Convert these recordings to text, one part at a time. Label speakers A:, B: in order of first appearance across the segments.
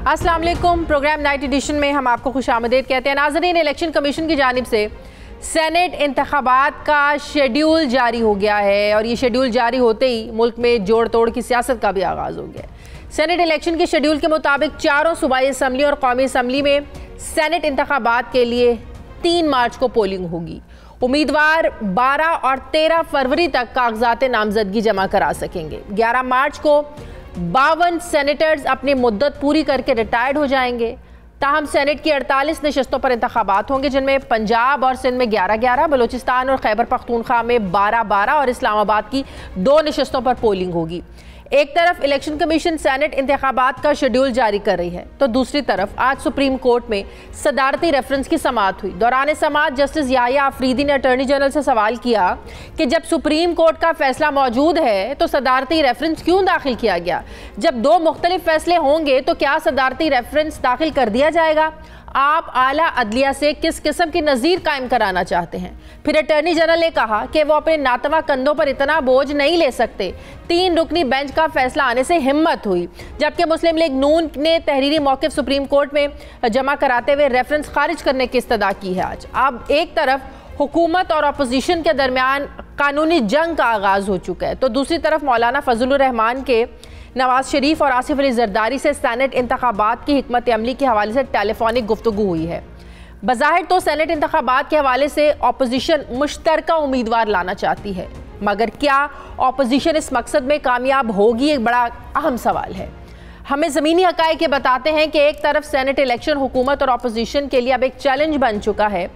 A: अस्सलाम वालेकुम। Programme night addition में हम आपको खुशामदीद कहते हैं। नाज़रीन, इलेक्शन कमीशन की जानिब से सेनेट इंतखाबात का शेड्यूल जारी हो गया है और ये शेड्यूल जारी होते ही मुल्क में जोड़ तोड़ की सियासत का भी आगाज़ हो गया है। सेनेट इलेक्शन के शेड्यूल के मुताबिक चारों सूबाई असम्बली और कौमी असम्बली में सेनेट इंतखाबात के लिए 3 मार्च को पोलिंग होगी। उम्मीदवार 12 और 13 फरवरी तक कागजात नामजदगी जमा करा सकेंगे। 11 मार्च को 52 सेनेटर्स अपनी मुद्दत पूरी करके रिटायर्ड हो जाएंगे। ताहम सेनेट की 48 नशस्तों पर इंतखाबात होंगे, जिनमें पंजाब और सिंध में 11-11, बलूचिस्तान और खैबर पख्तूनख्वा में 12-12 और इस्लामाबाद की 2 नशस्तों पर पोलिंग होगी। एक तरफ इलेक्शन कमीशन सेनेट इंतखाबात का शेड्यूल जारी कर रही है, तो दूसरी तरफ आज सुप्रीम कोर्ट में सदारती रेफरेंस की समाअत हुई। दौरान समाअत जस्टिस याहिया अफरीदी ने अटॉर्नी जनरल से सवाल किया कि जब सुप्रीम कोर्ट का फैसला मौजूद है तो सदारती रेफरेंस क्यों दाखिल किया गया? जब 2 मुख्तलिफ फैसले होंगे तो क्या सदारती रेफरेंस दाखिल कर दिया जाएगा? आप आला अदलिया से किस किस्म की नज़ीर कायम कराना चाहते हैं? फिर अटॉर्नी जनरल ने कहा कि वो अपने नातवा कंधों पर इतना बोझ नहीं ले सकते। 3 रुकनी बेंच का फैसला आने से हिम्मत हुई, जबकि मुस्लिम लीग नून ने तहरीरी मौक़िफ़ सुप्रीम कोर्ट में जमा कराते हुए रेफरेंस खारिज करने की इस्तदा की है। आज अब एक तरफ हुकूमत और अपोजिशन के दरमियान कानूनी जंग का आगाज़ हो चुका है, तो दूसरी तरफ मौलाना फजलुर रहमान के नवाज शरीफ और आसिफ अली जरदारी से सेनेट इंतखाबात की हिकमत अमली के हवाले से टेलीफोनिक गुफ्तगू हुई है। बज़ाहिर तो सेनेट इंतखाबात के हवाले से अपोजिशन मुश्तरका उम्मीदवार लाना चाहती है, मगर क्या अपोजिशन इस मकसद में कामयाब होगी? एक बड़ा अहम सवाल है। हमें ज़मीनी हक़ाइक़ ये बताते हैं कि एक तरफ सेनेट इलेक्शन हुकूमत और अपोजिशन के लिए अब एक चैलेंज बन चुका है,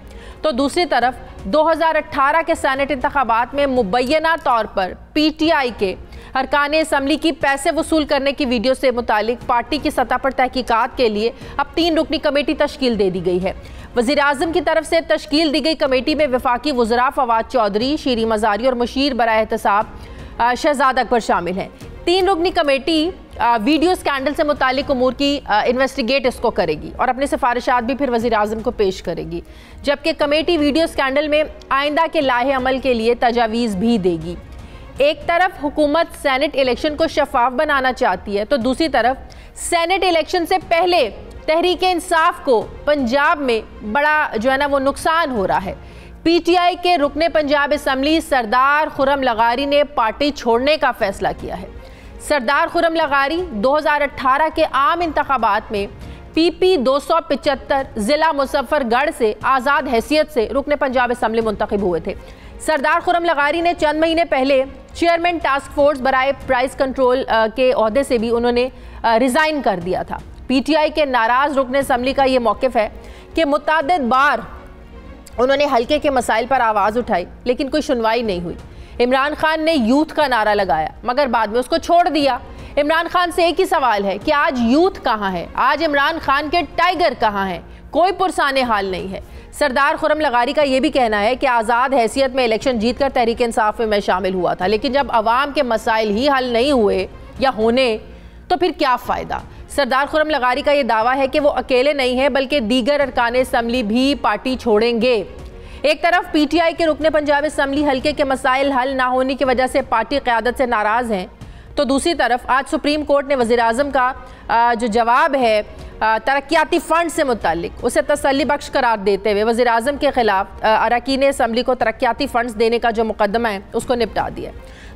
A: तो दूसरी तरफ 2018 के सेनेट इंतखाबात में मुबैना तौर पर PTI के अरकान असम्बली की पैसे वसूल करने की वीडियो से मुतालिक पार्टी की सतह पर तहकीकात के लिए अब 3 रुकनी कमेटी तश्कील दे दी गई है। वज़ीर आज़म की तरफ से तश्कील दी गई कमेटी में वफाकी वज़रा फवाद चौधरी, शीरी मज़ारी और मुशीर बराए एहतसाब शहजाद अकबर शामिल हैं। 3 रुकनी कमेटी वीडियो स्कैंडल से मुतालिक उमूर की इन्वेस्टिगेट इसको करेगी और अपनी सिफारिशात भी फिर वज़ीर आज़म को पेश करेगी, जबकि कमेटी वीडियो स्कैंडल में आइंदा के लाहे अमल के लिए तजावीज़ भी देगी। एक तरफ हुकूमत सेनेट इलेक्शन को शफाफ बनाना चाहती है, तो दूसरी तरफ सेनेट इलेक्शन से पहले तहरीक इंसाफ को पंजाब में बड़ा जो है ना वो नुकसान हो रहा है। PTI के रुकने पंजाब असम्बली सरदार खुर्रम लगारी ने पार्टी छोड़ने का फैसला किया है। सरदार खुर्रम लगारी 2018 के आम इंतखाबात में PP 275 ज़िला मुजफ्फरगढ़ से आज़ाद हैसियत से रुकने पंजाब असम्बली मुंतखब हुए थे। सरदार खुर्रम लगारी ने चंद महीने पहले चेयरमैन टास्क फोर्स बराए प्राइस कंट्रोल के ओहदे से भी उन्होंने रिज़ाइन कर दिया था। PTI के नाराज़ रुकने असम्बली का ये मौक़िफ़ है कि मुतअद्दिद बार उन्होंने हल्के के मसाइल पर आवाज़ उठाई, लेकिन कोई सुनवाई नहीं हुई। इमरान खान ने यूथ का नारा लगाया, मगर बाद में उसको छोड़ दिया। इमरान खान से एक ही सवाल है कि आज यूथ कहाँ है? आज इमरान खान के टाइगर कहाँ हैं? कोई पुरसाने हाल नहीं है। सरदार खुर्रम लगारी का यह भी कहना है कि आज़ाद हैसियत में इलेक्शन जीतकर तहरीक इंसाफ में मैं शामिल हुआ था, लेकिन जब अवाम के मसाइल ही हल नहीं हुए या होने तो फिर क्या फ़ायदा? सरदार खुर्रम लगारी का यह दावा है कि वो अकेले नहीं है, बल्कि दीगर अरकान असम्बली भी पार्टी छोड़ेंगे। एक तरफ PTI के रुकने पंजाब असम्बली हल्के के मसाइल हल ना होने की वजह से पार्टी क़यादत से नाराज़ हैं, तो दूसरी तरफ आज सुप्रीम कोर्ट ने वज़ीर आज़म का जो जवाब है तरक्याती फ़ंड से मुतालिक उसे तसल्ली बख्श करार देते हुए वज़ीर आज़म के ख़िलाफ़ अरकान असम्बली को तरक्याती फ़ंड्स देने का जो मुकदमा है उसको निपटा दिया।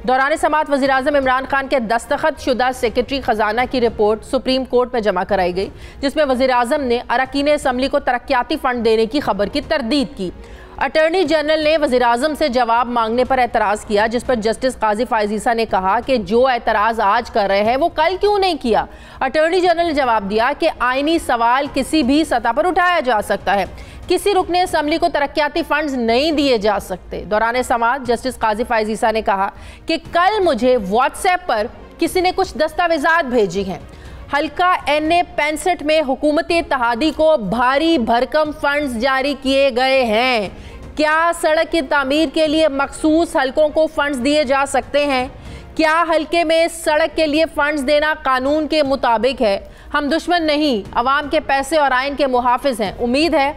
A: दौरान समाअत वज़ीर आज़म इमरान खान के दस्तखत शुदा सेक्रेटरी ख़जाना की रिपोर्ट सुप्रीम कोर्ट में जमा कराई गई, जिसमें वज़ीर आज़म ने अरकान असम्बली को तरक्याती फ़ंड देने की खबर की तरदीद की। अटॉर्नी जनरल ने वज़ीर आज़म से जवाब मांगने पर एतराज़ किया, जिस पर जस्टिस काजी फ़ाइज़ ईसा ने कहा कि जो एतराज़ आज कर रहे हैं वो कल क्यों नहीं किया। अटॉर्नी जनरल ने जवाब दिया कि आइनी सवाल किसी भी सतह पर उठाया जा सकता है, किसी रुकने असम्बली को तरक्याती फ़ंड्स नहीं दिए जा सकते। दौरान समाअत जस्टिस काजी फ़ाइज़ ईसा ने कहा कि कल मुझे व्हाट्सएप पर किसी ने कुछ दस्तावेज़ात भेजी हैं। हल्का NA 65 में हुकूमत इत्तेहादी को भारी भरकम फंड्स जारी किए गए हैं। क्या सड़क की तामीर के लिए मखसूस हलकों को फंड्स दिए जा सकते हैं? क्या हल्के में सड़क के लिए फंड्स देना कानून के मुताबिक है? हम दुश्मन नहीं, अवाम के पैसे और आइन के मुहाफिज हैं। उम्मीद है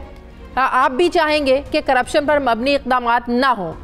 A: आप भी चाहेंगे कि करप्शन पर मबनी इक़दामात ना हो।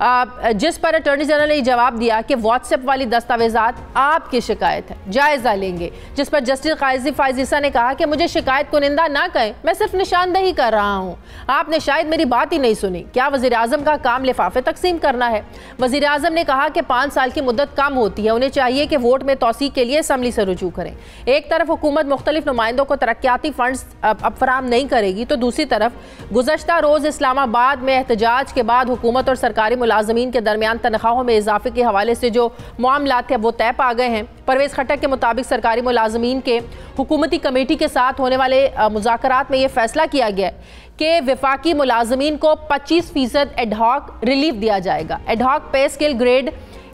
A: जिस पर अटॉर्नी जनरल ने जवाब दिया कि व्हाट्सएप वाली दस्तावेजात आपकी शिकायत है, जायजा लेंगे। जिस पर जस्टिस काजी फायजीसा ने कहा कि मुझे शिकायत कुनिंदा ना कहें, मैं सिर्फ निशानदही कर रहा हूं, आपने शायद मेरी बात ही नहीं सुनी। क्या वजीर आजम का काम लिफाफे तकसीम करना है? वजीर आजम ने कहा कि 5 साल की मुद्दत कम होती है, उन्हें चाहिए कि वोट में तौसीक के लिए असम्बली से रुजू करें। एक तरफ हुकूमत मुख्तलिफ नुमाइंदों को तरक्याती फंड्स अब फराहम नहीं करेगी, तो दूसरी तरफ गुज़श्ता रोज़ इस्लामाबाद में एहतजाज के बाद हुकूमत और सरकारी मुलाजमीन के दरमियान तनख्वाहों में इजाफे के हवाले से जो मामला थे वो तय पा गए हैं। परवेज़ खट्टक के मुताबिक सरकारी मुलाजमीन के हुकूमती कमेटी के साथ होने वाले मुज़ाकरात में यह फैसला किया गया कि वफाकी मुलाजमीन को 25% एडहॉक रिलीफ दिया जाएगा। एडहॉक पे स्केल ग्रेड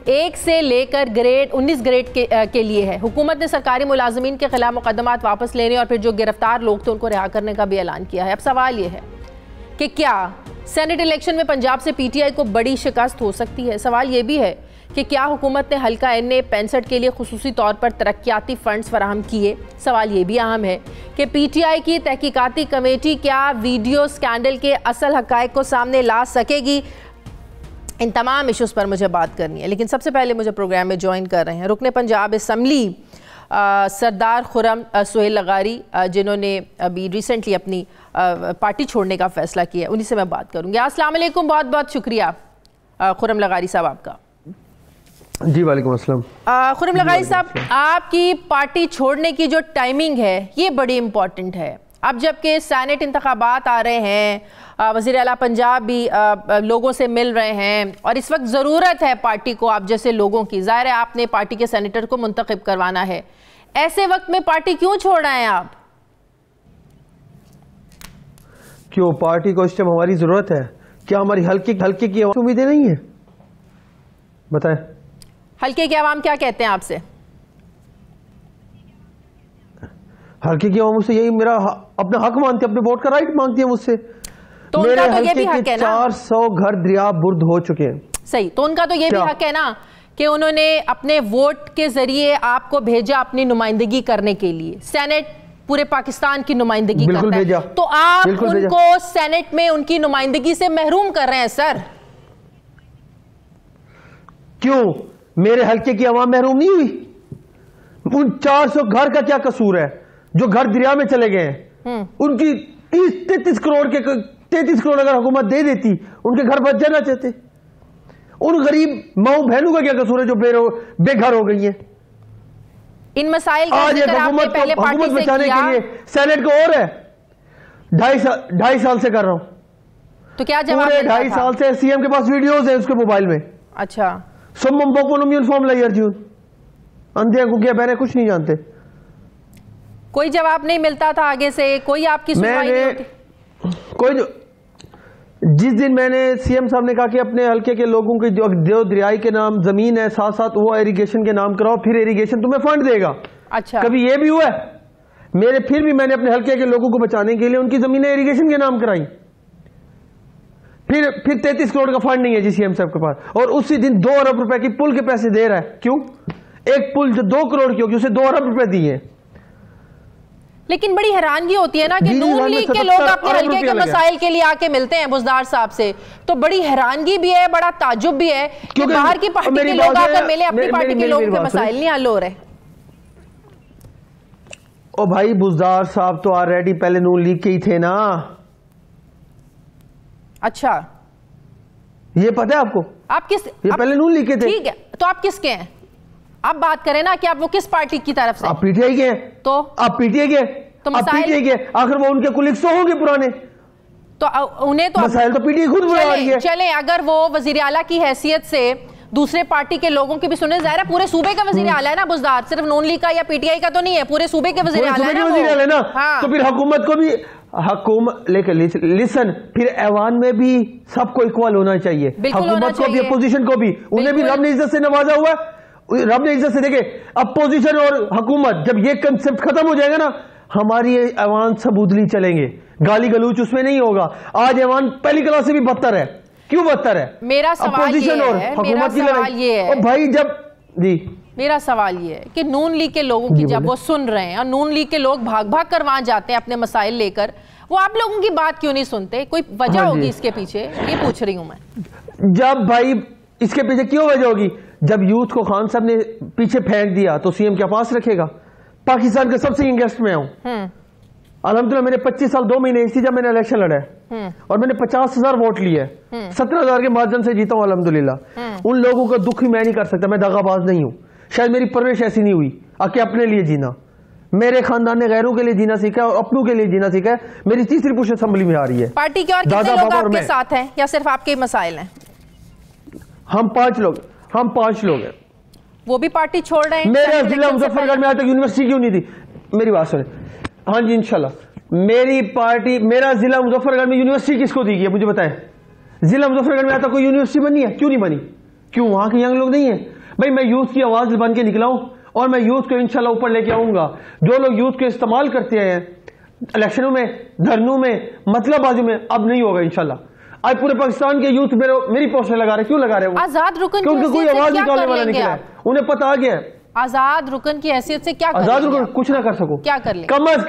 A: 1 से लेकर ग्रेड 19 ग्रेड के लिए है। हुकूमत ने सरकारी मुलाजमीन के खिलाफ मुकदमात वापस लेने और फिर जो गिरफ्तार लोग थे उनको रिहा करने का भी ऐलान किया है। अब सवाल ये है कि क्या सेनेट इलेक्शन में पंजाब से पीटीआई को बड़ी शिकस्त हो सकती है? सवाल ये भी है कि क्या हुकूमत ने हल्का NA 65 के लिए खुसूसी तौर पर तरक्याती फंड्स फराहम किए? सवाल ये भी अहम है कि पीटीआई की तहकीकाती कमेटी क्या वीडियो स्कैंडल के असल हक़ाइक़ को सामने ला सकेगी? इन तमाम इश्यूज़ पर मुझे बात करनी है, लेकिन सबसे पहले मुझे प्रोग्राम में ज्वाइन कर रहे हैं रुकने पंजाब असम्बली सरदार खुर्रम सुहेल लगारी, जिन्होंने अभी रिसेंटली अपनी पार्टी छोड़ने का फ़ैसला किया, उन्हीं से मैं बात करूँगी। अस्सलाम वालेकुम, बहुत बहुत शुक्रिया खुर्रम लगारी साहब आपका।
B: जी वालेकुम अस्सलाम।
A: खुर्रम लगारी साहब, आपकी पार्टी छोड़ने की जो टाइमिंग है ये बड़ी इम्पॉर्टेंट है। अब जबकि सैनेट इंतखाबात आ रहे हैं, वज़ीर आला पंजाब भी लोगों से मिल रहे हैं और इस वक्त ज़रूरत है पार्टी को आप जैसे लोगों की। ज़ाहिर है आपने पार्टी के सेनेटर को मुंतखब करवाना है, ऐसे वक्त में पार्टी क्यों छोड़ रहे हैं आप?
B: क्यों पार्टी को इस टाइम हमारी ज़रूरत है? क्या हमारी हल्के की उम्मीदें नहीं है? बताएं।
A: हल्के की आवाम क्या कहते हैं आपसे?
B: हल्के की आवाम मुझसे यही मेरा अपना हक मानती है, अपने वोट का राइट मांगती है मुझसे।
A: तो
B: मेरे
A: उनका तो ये भी
B: हक
A: हक है ना?
B: 400 घर दरिया बुर्द हो चुके हैं।
A: सही, तो उनका तो ये भी हक है ना कि उन्होंने अपने वोट के जरिए आपको भेजा अपनी नुमाइंदगी करने के लिए। सेनेट पूरे पाकिस्तान की नुमाइंदगी करता है, तो आप उनको सेनेट में उनकी नुमाइंदगी से महरूम कर रहे हैं सर।
B: क्यों मेरे हल्के की आवाम महरूम नहीं हुई? उन 400 घर का क्या कसूर है जो घर दरिया में चले गए हैं? उनकी 33 करोड़ अगर हुकूमत दे देती, उनके घर बच जाना चाहते। उन गरीब माओ बहनों का क्या कसूर है जो बेघर हो गई है?
A: इन मसाइल का
B: आज हुकूमत बचाने के लिए सेनेट को और है 2.5 साल से कर रहा हूं।
A: तो क्या जवाब?
B: पूरे 2.5 साल से सीएम के पास वीडियोस है उसके मोबाइल में।
A: अच्छा,
B: सुम्मम बोकुनुम यूनिफॉर्म लाई अर्जुन, अंधे गुग्गे बहने कुछ नहीं जानते।
A: कोई जवाब नहीं मिलता था आगे से, कोई आपकी सुनवाई नहीं होती?
B: कोई जिस दिन मैंने सीएम साहब ने कहा कि अपने हल्के के लोगों की जो दरियाई के नाम जमीन है साथ साथ वो इरिगेशन के नाम कराओ, फिर इरिगेशन तुम्हें फंड देगा।
A: अच्छा,
B: कभी ये भी हुआ है? फिर भी मैंने अपने हल्के के लोगों को बचाने के लिए उनकी जमीनें इरिगेशन के नाम कराई। फिर 33 करोड़ का फंड नहीं है जी सीएम साहब के पास, और उसी दिन 2 अरब रुपए की पुल के पैसे दे रहा है। क्यों? एक पुल जो 2 करोड़ की होगी उसे 2 अरब रुपए दिए।
A: लेकिन बड़ी हैरानगी होती है ना कि नून लीग के लोग अपने हल्के के मसाइल के लिए आके मिलते हैं बुज़दार साहब से, तो बड़ी हैरानगी भी है, बड़ा ताज्जुब भी है कि बाहर की पार्टी के लोग आकर मिले, अपनी पार्टी के लोगों के मसाइल नहीं हल हो रहे।
B: ओ भाई बुज़दार साहब तो ऑलरेडी पहले नून लीग के ही थे ना।
A: अच्छा,
B: ये पता है आपको?
A: आप किस?
B: ये पहले नून लीग के थे।
A: ठीक है, तो आप किसके हैं? आप बात करें ना कि आप वो किस पार्टी की तरफ से?
B: आप पीटीआई के हैं।
A: तो
B: आप पीटीआई के?
A: तो
B: आप पीटीआई के? आखिर वो उनके कुलीग्स तो होंगे पुराने,
A: तो उन्हें तो
B: मसाइल तो पीटीआई खुद बना रही है।
A: चले, अगर वो वजीर आला की हैसियत से दूसरे पार्टी के लोगों की भी सुने, जाहिर है पूरे सूबे का वजीर आला है ना बुज़दार, सिर्फ नून लीग का या पीटीआई का तो नहीं है, पूरे सूबे के वजीर आला है ना।
B: हाँ। तो फिर हुकूमत को भी लिसन, फिर ऐवान में भी सबको इक्वल होना चाहिए, हुकूमत को भी अपोजिशन को भी। उन्हें भी रब ने इज्जत से नवाजा हुआ, रब ने इज्जत से। देखे अपोजिशन और हुकूमत, जब ये कंसेप्ट खत्म हो जाएगा ना, हमारी ऐवान सब उदली चलेंगे, गाली गलूच उसमें नहीं होगा। आज ऐवान पहली क्लास से भी बदतर है। क्यों बदतर है?
A: मेरा सवाल ये है, मेरा सवाल ये है
B: भाई, जब जी
A: मेरा सवाल ये है कि नून लीग के लोगों की जब वो सुन रहे हैं और नून लीग के लोग भाग भाग कर वहां जाते हैं अपने मसाइल लेकर, वो आप लोगों की बात क्यों नहीं सुनते? कोई वजह होगी इसके पीछे, ये पूछ रही हूं मैं।
B: जब भाई इसके पीछे क्यों वजह होगी? जब यूथ को खान साहब ने पीछे फेंक दिया तो सीएम क्या पास रखेगा? पाकिस्तान का सबसे यंगेस्ट में हूं। अल्हम्दुलिल्लाह मैंने 25 साल 2 महीने इसी जब मैंने इलेक्शन लड़ा है और मैंने 50,000 वोट लिए, 17,000 के मार्जिन से जीता हूं अल्हम्दुलिल्लाह। उन लोगों का दुख ही मैं नहीं कर सकता, मैं दगाबाज नहीं हूं। शायद मेरी परवरिश ऐसी नहीं हुई आके अपने लिए जीना। मेरे खानदान ने गैरों के लिए जीना सीखा है और अपनों के लिए जीना सीखा है। मेरी तीसरी पुश असेंबली में आ रही है।
A: पार्टी के और कितने लोग आपके साथ हैं या सिर्फ आपके मसाइल हैं?
B: हम 5 लोग हैं।
A: वो भी पार्टी छोड़ रहे हैं?
B: मेरा जिला मुजफ्फरगढ़ में आज तक यूनिवर्सिटी क्यों नहीं थी? मेरी बात सुने। हाँ जी इंशाल्लाह मेरी पार्टी, मेरा जिला मुजफ्फरगढ़ में यूनिवर्सिटी किसको दी है मुझे बताएं? जिला मुजफ्फरगढ़ में आज तक कोई यूनिवर्सिटी बनी है? क्यों नहीं बनी? क्यों वहां के यंग लोग नहीं है? भाई मैं यूथ की आवाज बन के निकला हूं और मैं यूथ को इंशाल्लाह ऊपर लेके आऊंगा। जो लोग यूथ को इस्तेमाल करते हैं इलेक्शनों में, धरनों में, मतलब बाजू में, अब नहीं होगा इंशाल्लाह। आज पूरे पाकिस्तान के यूथ मेरी पोस्टर लगा रहे। क्यों लगा रहे वो?
A: आजाद रुकन की
B: उनको कोई आवाज निकालने वाला निकला है, उन्हें पता आ गया है।
A: आजाद रुकन की हैसियत से क्या
B: आजाद रुकन कुछ ना कर सको,
A: क्या कर ले?
B: कम अज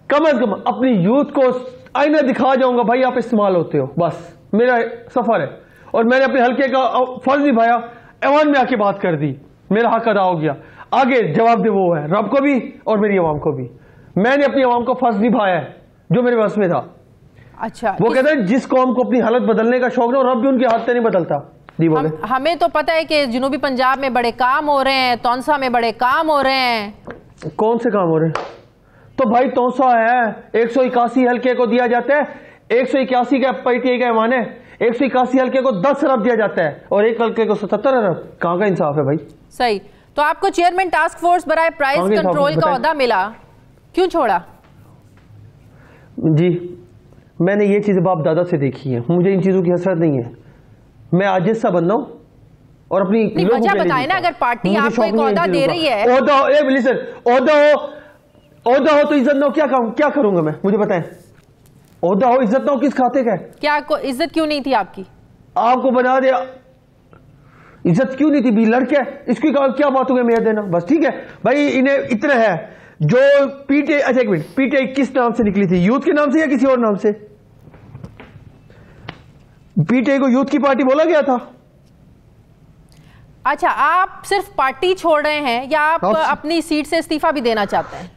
B: कम अपनी यूथ को आईना दिखा जाऊंगा भाई आप इस्तेमाल होते हो, बस मेरा सफर है। और मैंने अपने हल्के का फर्ज निभाया, ऐवान में आके बात कर दी, मेरा हक अदा हो गया। आगे जवाब दे वो है रब को भी और मेरी आवाम को भी। मैंने अपनी आवाम को फर्ज निभाया है जो मेरे बस में था।
A: अच्छा,
B: वो कहते हैं जिस कौम को अपनी हालत बदलने का शौक ना, रब भी उनकी हालत नहीं बदलता।
A: हमें तो पता है कि जनूबी पंजाब में बड़े काम हो रहे हैं, तौंसा में बड़े काम हो रहे हैं।
B: कौन से काम हो रहे हैं? तो भाई तौंसा है 181 हल्के को दिया जाता है, 181 का पीटीआई का ऐवान है, 181 हल्के को 10 अरब दिया जाता है और एक हल्के को 77 अरब। कहां का इंसाफ है भाई?
A: सही। तो आपको चेयरमैन टास्क फोर्स बराए प्राइस कंट्रोल का ओहदा मिला, क्यों छोड़ा?
B: जी मैंने ये चीजें बाप दादा से देखी है, मुझे इन चीजों की हसरत नहीं है। मैं आजिज़ सा बंदा हूं और अपनी
A: वजह बताए ना। अगर पार्टी आपको एक ओहदा दे रही है, ओहदा हो तो इज्जत ना हो, क्या करूंगा मैं? मुझे बताएं, ओहदा हो इज्जत ना हो किस खाते का? क्या इज्जत क्यों नहीं थी आपकी?
B: आपको बना दे इज्जत क्यों नहीं थी? भी लड़के इसकी क्या बात हो गई मेरा देना? बस ठीक है भाई, इन्हें इतना है जो पीटीआई। अच्छा एक मिनट, पीटीआई किस नाम से निकली थी? यूथ के नाम से या किसी और नाम से? पीटीआई को यूथ की पार्टी बोला गया था।
A: अच्छा, आप सिर्फ पार्टी छोड़ रहे हैं या आप अपनी सीट से इस्तीफा भी देना चाहते हैं?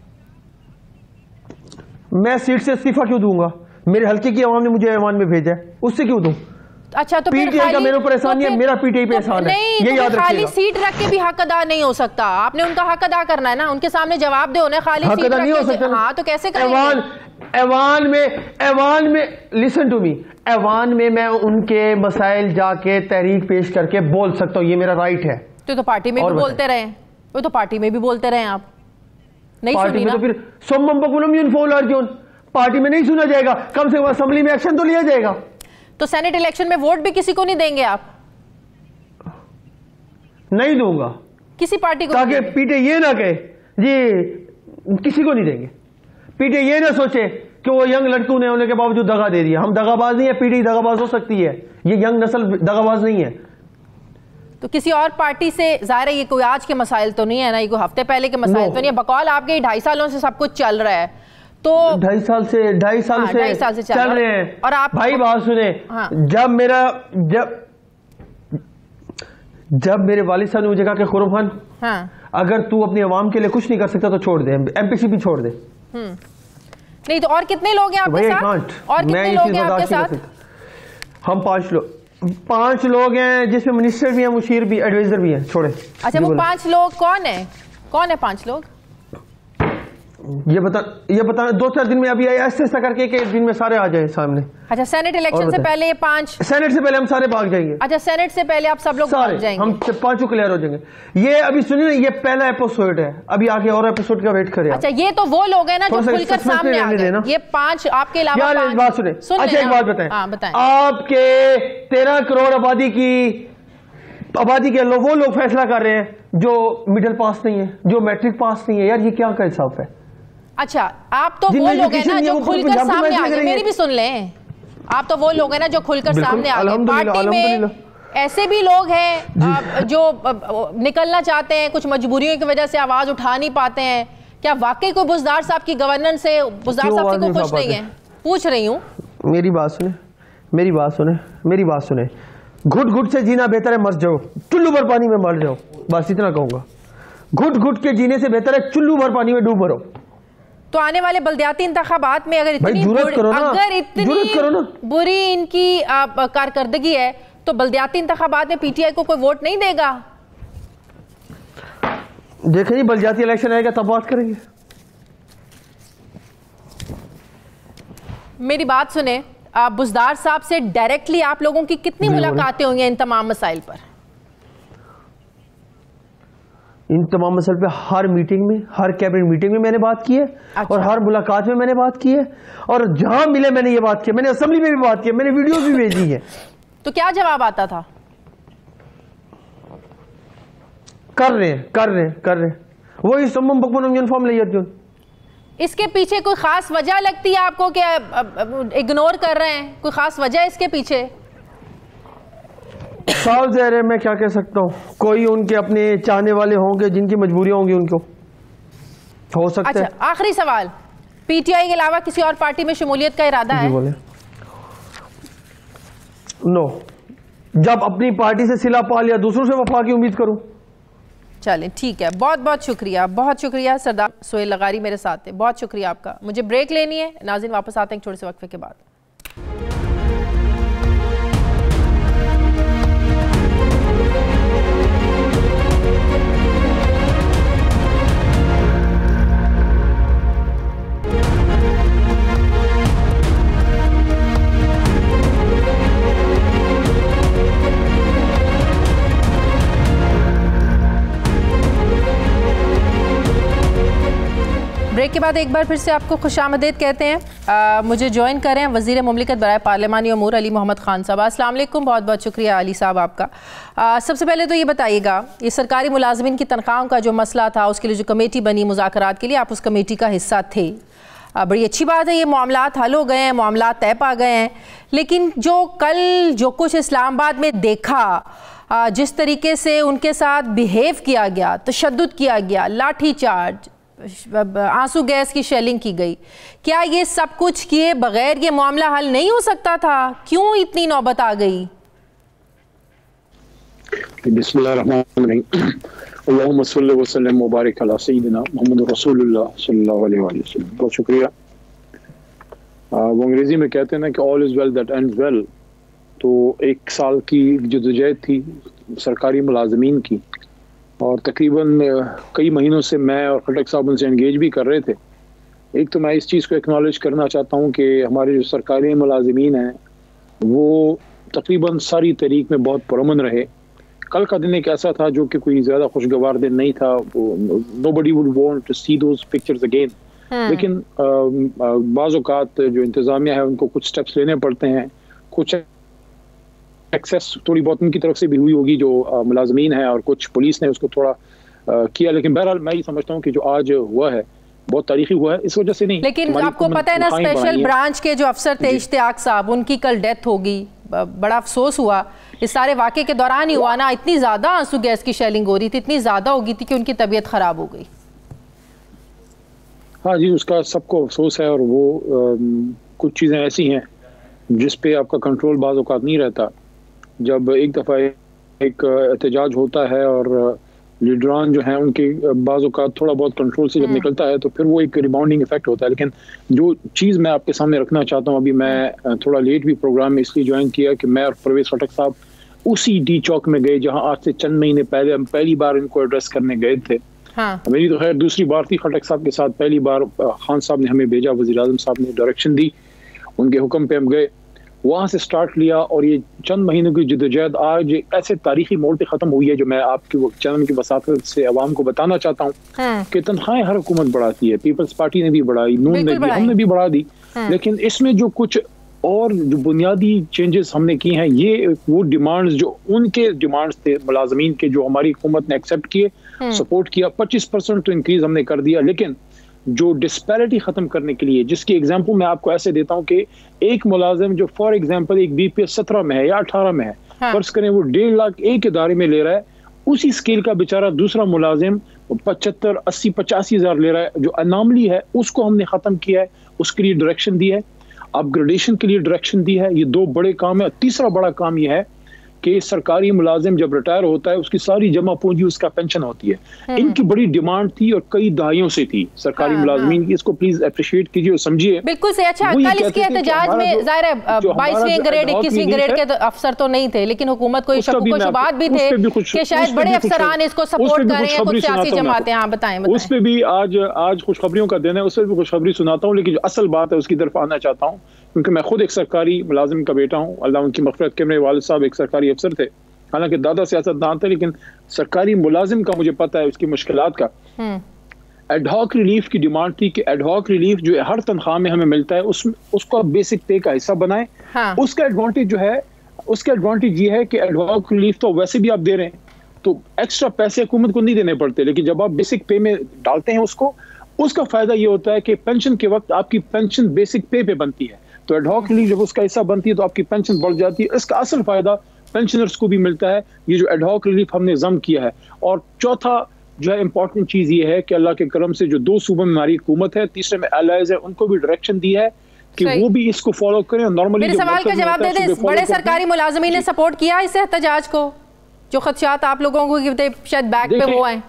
B: मैं सीट से इस्तीफा क्यों दूंगा? मेरे हल्के की आवाम ने मुझे ऐवान में भेजा है, उससे क्यों दूं?
A: अच्छा, तो
B: पीटीआई का मेरे ऊपर एहसान नहीं है, मेरा पीटीआई पे एहसान है, ये याद रखिएगा।
A: खाली सीट रख के भी हक अदा नहीं हो सकता। आपने उनका हक अदा करना है ना, उनके सामने जवाब दो ना। खाली सीट
B: नहीं हो सकता।
A: हाँ तो कैसे करेंगे?
B: ऐवान में लिसन टू मी, ऐवान में मैं उनके मसाइल जाके तहरीक पेश करके बोल सकता हूँ, ये मेरा राइट है।
A: तो पार्टी में भी बोलते रहे, वो तो पार्टी में भी बोलते रहे आप नहीं सुनी ना?
B: तो फिर पार्टी में नहीं सुना जाएगा, कम से कम असेंबली में एक्शन तो लिया जाएगा।
A: तो सेनेट इलेक्शन में वोट भी किसी को नहीं देंगे आप?
B: नहीं दूंगा
A: किसी पार्टी को,
B: ताकि पीटीआई ये ना कहे जी किसी को नहीं देंगे। पीटीआई ये ना सोचे कि वो यंग लड़कों ने होने के बावजूद दगा दे दिया। हम दगाबाज नहीं है, पीटीआई दगाबाज हो सकती है, ये यंग नस्ल दगाबाज नहीं है।
A: तो किसी और पार्टी से, जाहिर है ये कोई आज के मसाइल तो नहीं है ना, ये कोई हफ्ते पहले के मसाइल तो नहीं है। बकौल आपके 2.5 सालों से सब कुछ चल रहा है, तो
B: 2.5 साल से चल रहे हैं। और आप भाई बात सुने, हाँ। जब मेरे वालिद साहब ने मुझे कहा कि खुरम खान, हाँ। अगर तू अपनी आवाम के लिए कुछ नहीं कर सकता तो छोड़ दे, एमपीसी भी छोड़ दे।
A: नहीं तो और कितने लोग हैं आपके साथ? और कितने लोग हैं आपके साथ?
B: हम 5 लोग हैं, जिसमें मिनिस्टर भी हैं, मुशीर भी, एडवाइजर भी हैं। छोड़े।
A: अच्छा, वो 5 लोग कौन है 5 लोग?
B: ये बता 2-4 दिन में अभी ऐसा करके एक दिन में सारे आ जाए सामने।
A: अच्छा, सेनेट इलेक्शन से पहले ये 5,
B: सेनेट से पहले हम सारे भाग जाएंगे।
A: अच्छा, सेनेट से पहले आप सब लोग भाग जाएंगे?
B: हम 5 क्लियर हो जाएंगे। ये अभी सुनिए, ये पहला एपिसोड है, अभी आगे और एपिसोड का वेट करें।
A: अच्छा, ये तो वो लोग हैं ना जो खुलकर सामने आ गए। ये 5 आपके अलावा।
B: एक बात सुने, अच्छा एक बात बताएं, आपके 13 करोड़ आबादी के वो लोग फैसला कर रहे हैं जो मिडिल पास नहीं है, जो मैट्रिक पास नहीं है। यार ये क्या का इंसाफ है? अच्छा, आप तो वो लोग हैं ना जो खुलकर सामने आ गए। मेरी भी सुन लें, आप तो वो लोग हैं ना जो खुलकर सामने आ गए। पार्टी में ऐसे भी लोग हैं जो निकलना चाहते हैं, कुछ मजबूरियों की वजह से आवाज उठा नहीं पाते हैं। क्या वाकई कोई बुज़दार साहब की गवर्नेंस से, बुज़दार साहब से कोई खुश नहीं है? पूछ रही हूँ। मेरी बात सुने। घुट घुट से जीना बेहतर है मर जाओ, चुल्लू भर पानी में मर जाओ, बस इतना कहूंगा। घुट घुट के जीने से बेहतर है चुल्लू भर पानी में डूब मरो।
A: तो आने वाले बल्दियाती इंतखाबात में अगर इतनी बुरी इनकी कारकर्दगी है तो बल्दियाती इंतखाबात में पीटीआई को कोई वोट नहीं देगा?
B: देखेंगे, बल्दियाती इलेक्शन आएगा तब बात करेंगे।
A: मेरी बात सुने, बुज़दार साहब से डायरेक्टली आप लोगों की कितनी मुलाकातें हुई हैं इन तमाम मसाइल पर?
B: इन तमाम मसले पे हर मीटिंग में, हर कैबिनेट मीटिंग में मैंने बात की है। अच्छा। और हर मुलाकात में मैंने बात की है, और जहां मिले मैंने ये बात की, मैंने असेंबली में भी बात की, मैंने वीडियो भी भेजी है।
A: तो क्या जवाब आता था?
B: कर रहे वही सम्मम बकमन यूनिफॉर्म ले।
A: इसके पीछे कोई खास वजह लगती है आपको कि इग्नोर कर रहे हैं? कोई खास वजह इसके पीछे?
B: साफ ज़ाहिर है, मैं क्या कह सकता हूँ, कोई उनके अपने चाहने वाले होंगे जिनकी मजबूरियां होंगी, उनको हो सकता है।
A: अच्छा, आखिरी सवाल, पीटीआई के अलावा किसी और पार्टी में शमूलियत का इरादा है?
B: बोले नो, जब अपनी पार्टी से सिला पा लिया दूसरों से वफा की उम्मीद करूं।
A: चलें, ठीक है, बहुत बहुत शुक्रिया सरदार सोहेल लगारी मेरे साथ थे, बहुत शुक्रिया आपका। मुझे ब्रेक लेनी है, नाज़रीन वापस आते हैं एक छोटे से वक्फे के बाद। ब्रेक के बाद एक बार फिर से आपको खुशामदीद कहते हैं। मुझे ज्वाइन कर रहे हैं वज़ीर मुमलिकत बराए पार्लिमानी अमूर अली मोहम्मद खान साहब। अस्सलाम वालेकुम, बहुत बहुत शुक्रिया अली साहब आपका। सबसे पहले तो ये बताइएगा, ये सरकारी मुलाजमीन की तनख्वाहों का जो मसला था उसके लिए जो कमेटी बनी मुज़ाकरात के लिए, आप उस कमेटी का हिस्सा थे। बड़ी अच्छी बात है, ये मामलात हल हो गए हैं, मामलात तय पा गए हैं। लेकिन जो कुछ इस्लामाबाद में देखा, जिस तरीके से उनके साथ बिहेव किया गया, तशद्दुद किया गया, लाठी चार्ज, आंसू गैस की शेलिंग की गई, क्या ये सब कुछ किए बगैर ये मामला हल नहीं हो सकता था? क्यों इतनी नौबत आ गई?
C: बिस्मिल्लाहिर्रहमानिर्रहीम, अल्लाहुम्मा सल्लि व सल्लिम व बारिक अला सय्यिदिना मुहम्मद रसूलुल्लाह सल्लल्लाहु अलैहि वसल्लम। बहुत शुक्रिया। वो अंग्रेजी में कहते हैं ना कि all is well that ends well. तो 1 साल की जद्दोजहद थी सरकारी मुलाजमीन की, और तकरीबन कई महीनों से मैं और खटक साहब उनसे एंगेज भी कर रहे थे। एक तो मैं इस चीज़ को एक्नॉलेज करना चाहता हूँ कि हमारे जो सरकारी मुलाजमीन हैं वो तकरीबन सारी तारीख में बहुत पुरअमन रहे। कल का दिन एक ऐसा था जो कि कोई ज़्यादा खुशगवार दिन नहीं था। Nobody would want to see those pictures again. लेकिन बाज़ औक़ात जो इंतज़ामिया है उनको कुछ स्टेप्स लेने पड़ते हैं, कुछ एक्सेस थोड़ी बहुत उनकी तरफ से भी हुई होगी जो मुलाजमीन है, और कुछ पुलिस ने उसको थोड़ा किया। लेकिन बहरहाल मैं ये समझता हूँ कि जो आज हुआ है बहुत तारीखी हुआ है, इस वजह से नहीं।
A: लेकिन आपको पता है ना, स्पेशल ब्रांच के जो अफसर थे इश्तियाक साहब, उनकी कल डेथ होगी, बड़ा अफसोस हुआ। इस सारे वाक़े के दौरान ही हुआ ना, इतनी ज़्यादा आंसू गैस की शेलिंग हो रही थी, इतनी ज़्यादा हो गई थी कि उनकी तबीयत ख़राब हो गई।
C: हाँ जी, उसका सबको अफसोस है। और वो कुछ चीज़ें ऐसी हैं जिस पे आपका कंट्रोल बाज़ औक़ात नहीं रहता। जब एक दफ़ा एक एहतजाज होता है और लीडरान जो हैं उनके बाज़ औक़ात थोड़ा बहुत कंट्रोल से जब निकलता है तो फिर वो एक रिबाउंडिंग इफेक्ट होता है। लेकिन जो चीज़ मैं आपके सामने रखना चाहता हूँ, अभी मैं थोड़ा लेट भी प्रोग्राम में इसलिए ज्वाइन किया कि मैं और परवेज़ खटक साहब उसी डी चौक में गए जहाँ आज से चंद महीने पहले हम पहली बार इनको एड्रेस करने गए थे। हाँ। मेरी तो खैर दूसरी बार थी खटक साहब के साथ। पहली बार खान साहब ने हमें भेजा, वज़ीर आज़म साहब ने डायरेक्शन दी, उनके हुक्म पे हम गए, वहाँ से स्टार्ट लिया। और ये चंद महीनों की जद्दोजहद आज ऐसे तारीखी मोड़ पे ख़त्म हुई है जो मैं आपकी चैनल की वसाफ़त से अवाम को बताना चाहता हूँ। हाँ। कि तनख्वाहें हर हुकूमत बढ़ाती है, पीपल्स पार्टी ने भी बढ़ाई, नून ने भी, हमने भी बढ़ा दी। हाँ। लेकिन इसमें जो कुछ और जो बुनियादी चेंजेस हमने किए हैं, ये वो डिमांड्स जो उनके डिमांड्स थे मुलाजमीन के, जो हमारी हुकूमत ने एक्सेप्ट किए, सपोर्ट किया। 25% तो इंक्रीज हमने कर दिया। लेकिन जो डिस्पैरिटी खत्म करने के लिए, जिसकी एग्जांपल मैं आपको ऐसे देता हूं कि एक मुलाजिम जो फॉर एग्जांपल एक बीपीएस 17 में है या 18 में है, फर्ज करें वो 1.5 लाख एक इदारे में ले रहा है, उसी स्केल का बेचारा दूसरा मुलाजिम 75, 80, 85 हज़ार ले रहा है। जो अनामली है उसको हमने खत्म किया है, उसके लिए डायरेक्शन दी है, अपग्रेडेशन के लिए डायरेक्शन दी है। ये 2 बड़े काम है। तीसरा बड़ा काम यह है कि सरकारी मुलाजिम जब रिटायर होता है उसकी सारी जमा पूंजी उसका पेंशन होती है। इनकी बड़ी डिमांड थी और कई दहाइयों से थी सरकारी मुलाजमीन की। इसको प्लीज अप्रिशिएट कीजिए और समझिए।
A: बिल्कुल से। अच्छा, कल इसके एहतजाज में जाहिर है 22वीं ग्रेड 21वीं ग्रेड के अफसर तो नहीं थे, लेकिन हुकूमत को शुबात भी थे कि शायद बड़े अफसरान इसको सपोर्ट कर रहे हैं, कुछ सियासी जमातें। हाँ बताएं।
C: उस पर भी आज खुशखबरियों का दिन है, उस पर भी खुशखबरी सुनाता हूँ, लेकिन जो असल बात है उसकी तरफ आना चाहता हूँ, क्योंकि मैं खुद एक सरकारी मुलाजिम का बेटा हूँ। अल्लाह उनकी मग़फ़िरत करे। मेरे वालिद साहब एक सरकारी अफसर थे, हालांकि दादा सियासतदान थे, लेकिन सरकारी मुलाजिम का मुझे पता है उसकी मुश्किलात का। एडहॉक रिलीफ की डिमांड थी कि एडहॉक रिलीफ जो हर तनख्वाह में हमें मिलता है उसको आप बेसिक पे का हिस्सा बनाएं। उसका एडवांटेज जो है, उसका एडवांटेज ये है कि एडहॉक रिलीफ तो वैसे भी आप दे रहे हैं, तो एक्स्ट्रा पैसे हुकूमत को नहीं देने पड़ते, लेकिन जब आप बेसिक पे में डालते हैं उसको, उसका फायदा ये होता है कि पेंशन के वक्त आपकी पेंशन बेसिक पे बनती है, तो एडहॉक रिलीफ जब उसका हिस्सा बनती है तो आपकी पेंशन बढ़ जाती है। इसका असल फायदा पेंशनर्स को भी मिलता है, ये जो एडहॉक रिलीफ हमने जम किया है। और चौथा जो है इंपॉर्टेंट चीज ये है कि अल्लाह के करम से जो 2 सूबों में हमारी हुकूमत है, तीसरे में एलाइज है, उनको भी डायरेक्शन दी है कि वो भी इसको फॉलो करें। नॉर्मली
A: मेरे सवाल का जवाब दे दें, बड़े सरकारी मुलाजिमीन ने सपोर्ट किया इस एहतजाज को, जो खदशात आप लोगों को शायद बैक पे वो आए?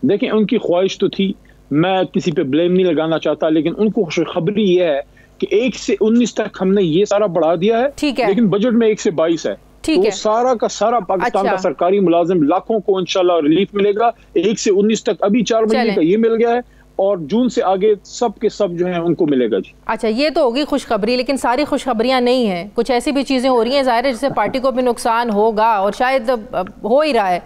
C: देखें, उनकी ख्वाहिश तो थी, मैं किसी पे ब्लेम नहीं लगाना चाहता, लेकिन उनको खुशखबरी ये है कि 1 से 19 तक हमने ये सारा बढ़ा दिया है, लेकिन बजट में 1 से 22 है। तो वो सारा का सारा पाकिस्तान का सरकारी मुलाजिम लाखों को इंशाल्लाह रिलीफ मिलेगा। 1 से 19 तक अभी 4 महीने का ये मिल गया है, और जून से आगे सब के सब जो है उनको मिलेगा जी।
A: अच्छा, ये तो होगी खुशखबरी, लेकिन सारी खुशखबरियां नहीं है, कुछ ऐसी भी चीजें हो रही हैं जाहिर है जिससे पार्टी को भी नुकसान होगा, और शायद हो ही रहा है।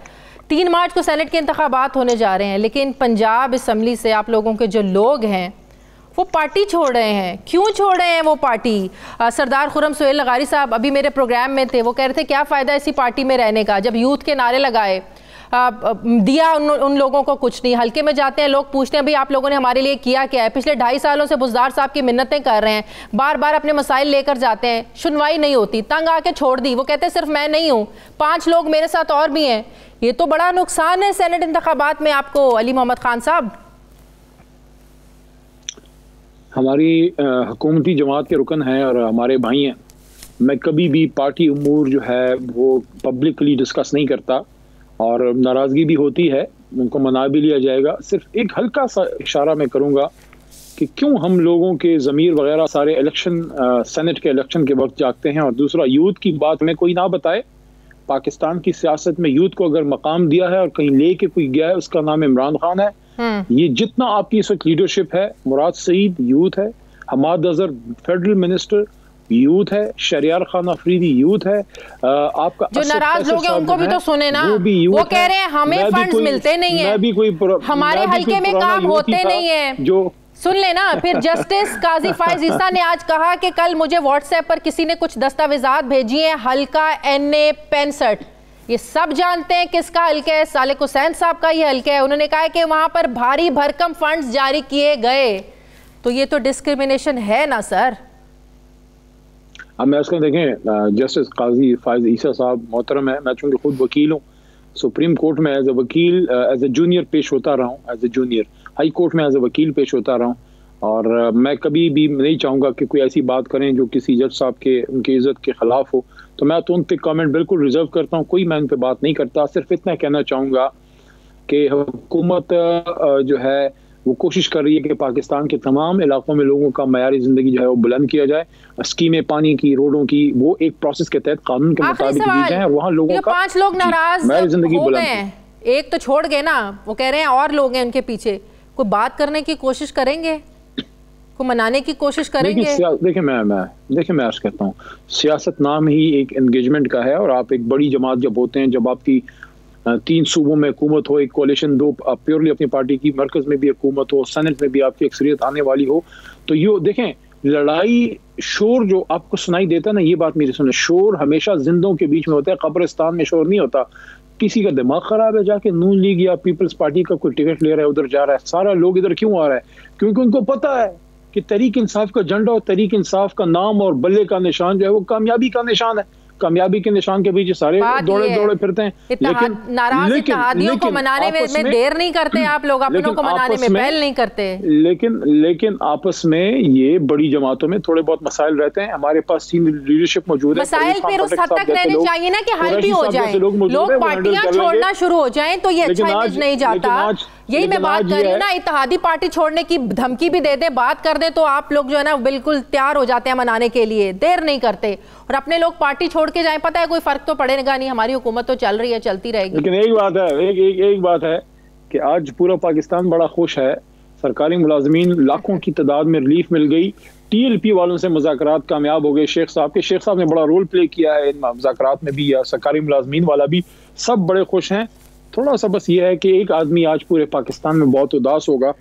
A: 3 मार्च को सेनेट के इंतखाबात होने जा रहे हैं, लेकिन पंजाब असम्बली से आप लोगों के जो लोग हैं वो पार्टी छोड़ रहे हैं। क्यों छोड़ रहे हैं वो पार्टी? सरदार खुर्रम सुहेल लगारी साहब अभी मेरे प्रोग्राम में थे, वो कह रहे थे क्या फ़ायदा इसी पार्टी में रहने का, जब यूथ के नारे लगाए दिया उन लोगों को कुछ नहीं। हल्के में जाते हैं, लोग पूछते हैं भाई आप लोगों ने हमारे लिए किया क्या है? पिछले 2.5 सालों से बुज़दार साहब की मिन्नतें कर रहे हैं, बार बार अपने मसाइल लेकर जाते हैं, सुनवाई नहीं होती, तंग आके छोड़ दी। वो कहते हैं सिर्फ मैं नहीं हूँ, 5 लोग मेरे साथ और भी हैं। ये तो बड़ा नुकसान है सेनेट इंतखाबात में आपको, अली मोहम्मद खान साहब।
C: हमारी हुकूमती जमात के रुकन हैं और हमारे भाई हैं। मैं कभी भी पार्टी उमूर जो है वो पब्लिकली डिस्कस नहीं करता, और नाराज़गी भी होती है, उनको मना भी लिया जाएगा। सिर्फ एक हल्का सा इशारा मैं करूँगा कि क्यों हम लोगों के ज़मीर वगैरह सारे इलेक्शन सेनेट के इलेक्शन के वक्त जागते हैं। और दूसरा, यूथ की बात में कोई ना बताए। पाकिस्तान की सियासत में यूथ को अगर मकाम दिया है और कहीं ले के कोई गया है, उसका नाम इमरान खान है। ये जितना आपकी इस वक्त लीडरशिप है, मुराद सईद यूथ है, Hammad Azhar federal minister youth है, शरियार खान अफरीदी यूथ है, आपका
A: जो नाराज लोग हैं उनको भी तो सुने ना, वो कह रहे हैं हमें फंड्स मिलते नहीं है, हमारे हल्के में काम होते नहीं है। जो सुन लेना फिर। जस्टिस काजी फायज ईसा ने आज कहा कि कल मुझे व्हाट्सएप पर किसी ने कुछ दस्तावेजात भेजी हैं, हल्का NA 65, ये सब जानते हैं किसका हल्का है, सालिक हुसैन साहब का ये हल्का है। उन्होंने कहा कि वहां पर भारी भरकम फंड्स जारी किए गए, तो ये तो डिस्क्रिमिनेशन है ना सर।
C: अब मैं इसको देखें, जस्टिस काजी फायज ईसा साहब मोहतरम है, मैं चूंकि खुद वकील हूँ, सुप्रीम कोर्ट में एज ए वकील एज ए जूनियर पेश होता रहा हूँ, as a junior high court में एज ए वकील पेश होता रहा हूँ, और मैं कभी भी नहीं चाहूँगा कि कोई ऐसी बात करें जो किसी जज साहब के उनकी इज्जत के खिलाफ हो, तो मैं तो उन पर कमेंट बिल्कुल रिजर्व करता हूँ, कोई मैं उन पर बात नहीं करता। सिर्फ इतना कहना चाहूँगा कि हुकूमत जो है वो कोशिश कर रही है कि पाकिस्तान के तमाम इलाकों में लोगों का मयारी ज़िंदगी जो है वो बुलंद किया जाए। स्कीमें पानी की, रोडों की, वो एक प्रोसेस के तहत कानून के मुताबिक दी जाए, और वहाँ लोगों का
A: 5 लोग नाराज जिंदगी बुलंद, एक तो छोड़ गए ना, वो कह रहे हैं और लोग हैं उनके पीछे, कोई बात करने की कोशिश करेंगे, को मनाने की कोशिश करेंगे?
C: देखिए मैं अर्ज करता हूँ, सियासत नाम ही एक एंगेजमेंट का है, और आप एक बड़ी जमात जब होते हैं, जब आपकी 3 सूबों में हुकूमत हो, एक कोalition 2 प्योरली अपनी पार्टी की, मरकज में भी हुकूमत हो, सेनेट में भी आपकी अक्सरियत आने वाली हो, तो ये देखें लड़ाई शोर जो आपको सुनाई देता है ना, ये बात मेरी सुने, शोर हमेशा जिंदों के बीच में होता है, कब्रिस्तान में शोर नहीं होता। किसी का दिमाग खराब है, जाके नून लीग या पीपल्स पार्टी का कोई टिकट ले रहा है, उधर जा रहा है, सारा लोग इधर क्यों आ रहा है? क्योंकि उनको पता है कि तहरीक इंसाफ का झंडा और तहरीक इंसाफ का नाम और बल्ले का निशान जो है वो कामयाबी का निशान है। कामयाबी के निशान के पीछे सारे दौड़े फिरते हैं।
A: लेकिन नाराज इत्तेहादियों को मनाने में देर नहीं करते आप लोग, अपनों को मनाने में पहल नहीं करते।
C: लेकिन आपस में ये बड़ी जमातों में थोड़े बहुत मसाइल रहते हैं। हमारे पास सीनियर लीडरशिप मौजूद है,
A: मसाइल फिर उस हद तक रहने चाहिए ना कि हल भी हो जाए, लोग पार्टियां छोड़ना शुरू हो जाएं तो ये अच्छा इमेज नहीं जाता। यही मैं बात कर रही हूँ ना, इत्तेहादी पार्टी छोड़ने की धमकी भी दे दे, बात कर दे तो आप लोग जो है ना बिल्कुल तैयार हो जाते हैं मनाने के लिए, देर नहीं करते। और अपने लोग पार्टी छोड़ के जाएं, पता है कोई फर्क तो पड़ेगा नहीं, हमारी हुकूमत तो चल रही है, चलती रहेगी।
C: लेकिन एक बात है कि आज पूरा पाकिस्तान बड़ा खुश है, सरकारी मुलाजमीन लाखों की तादाद में रिलीफ मिल गई, TLP वालों से मुज़ाकरात कामयाब हो गए। शेख साहब ने बड़ा रोल प्ले किया है इन मुज़ाकरात में भी, या सरकारी मुलाजमीन वाला भी, सब बड़े खुश हैं। थोड़ा सा बस ये है कि एक आदमी आज पूरे पाकिस्तान में बहुत उदास होगा,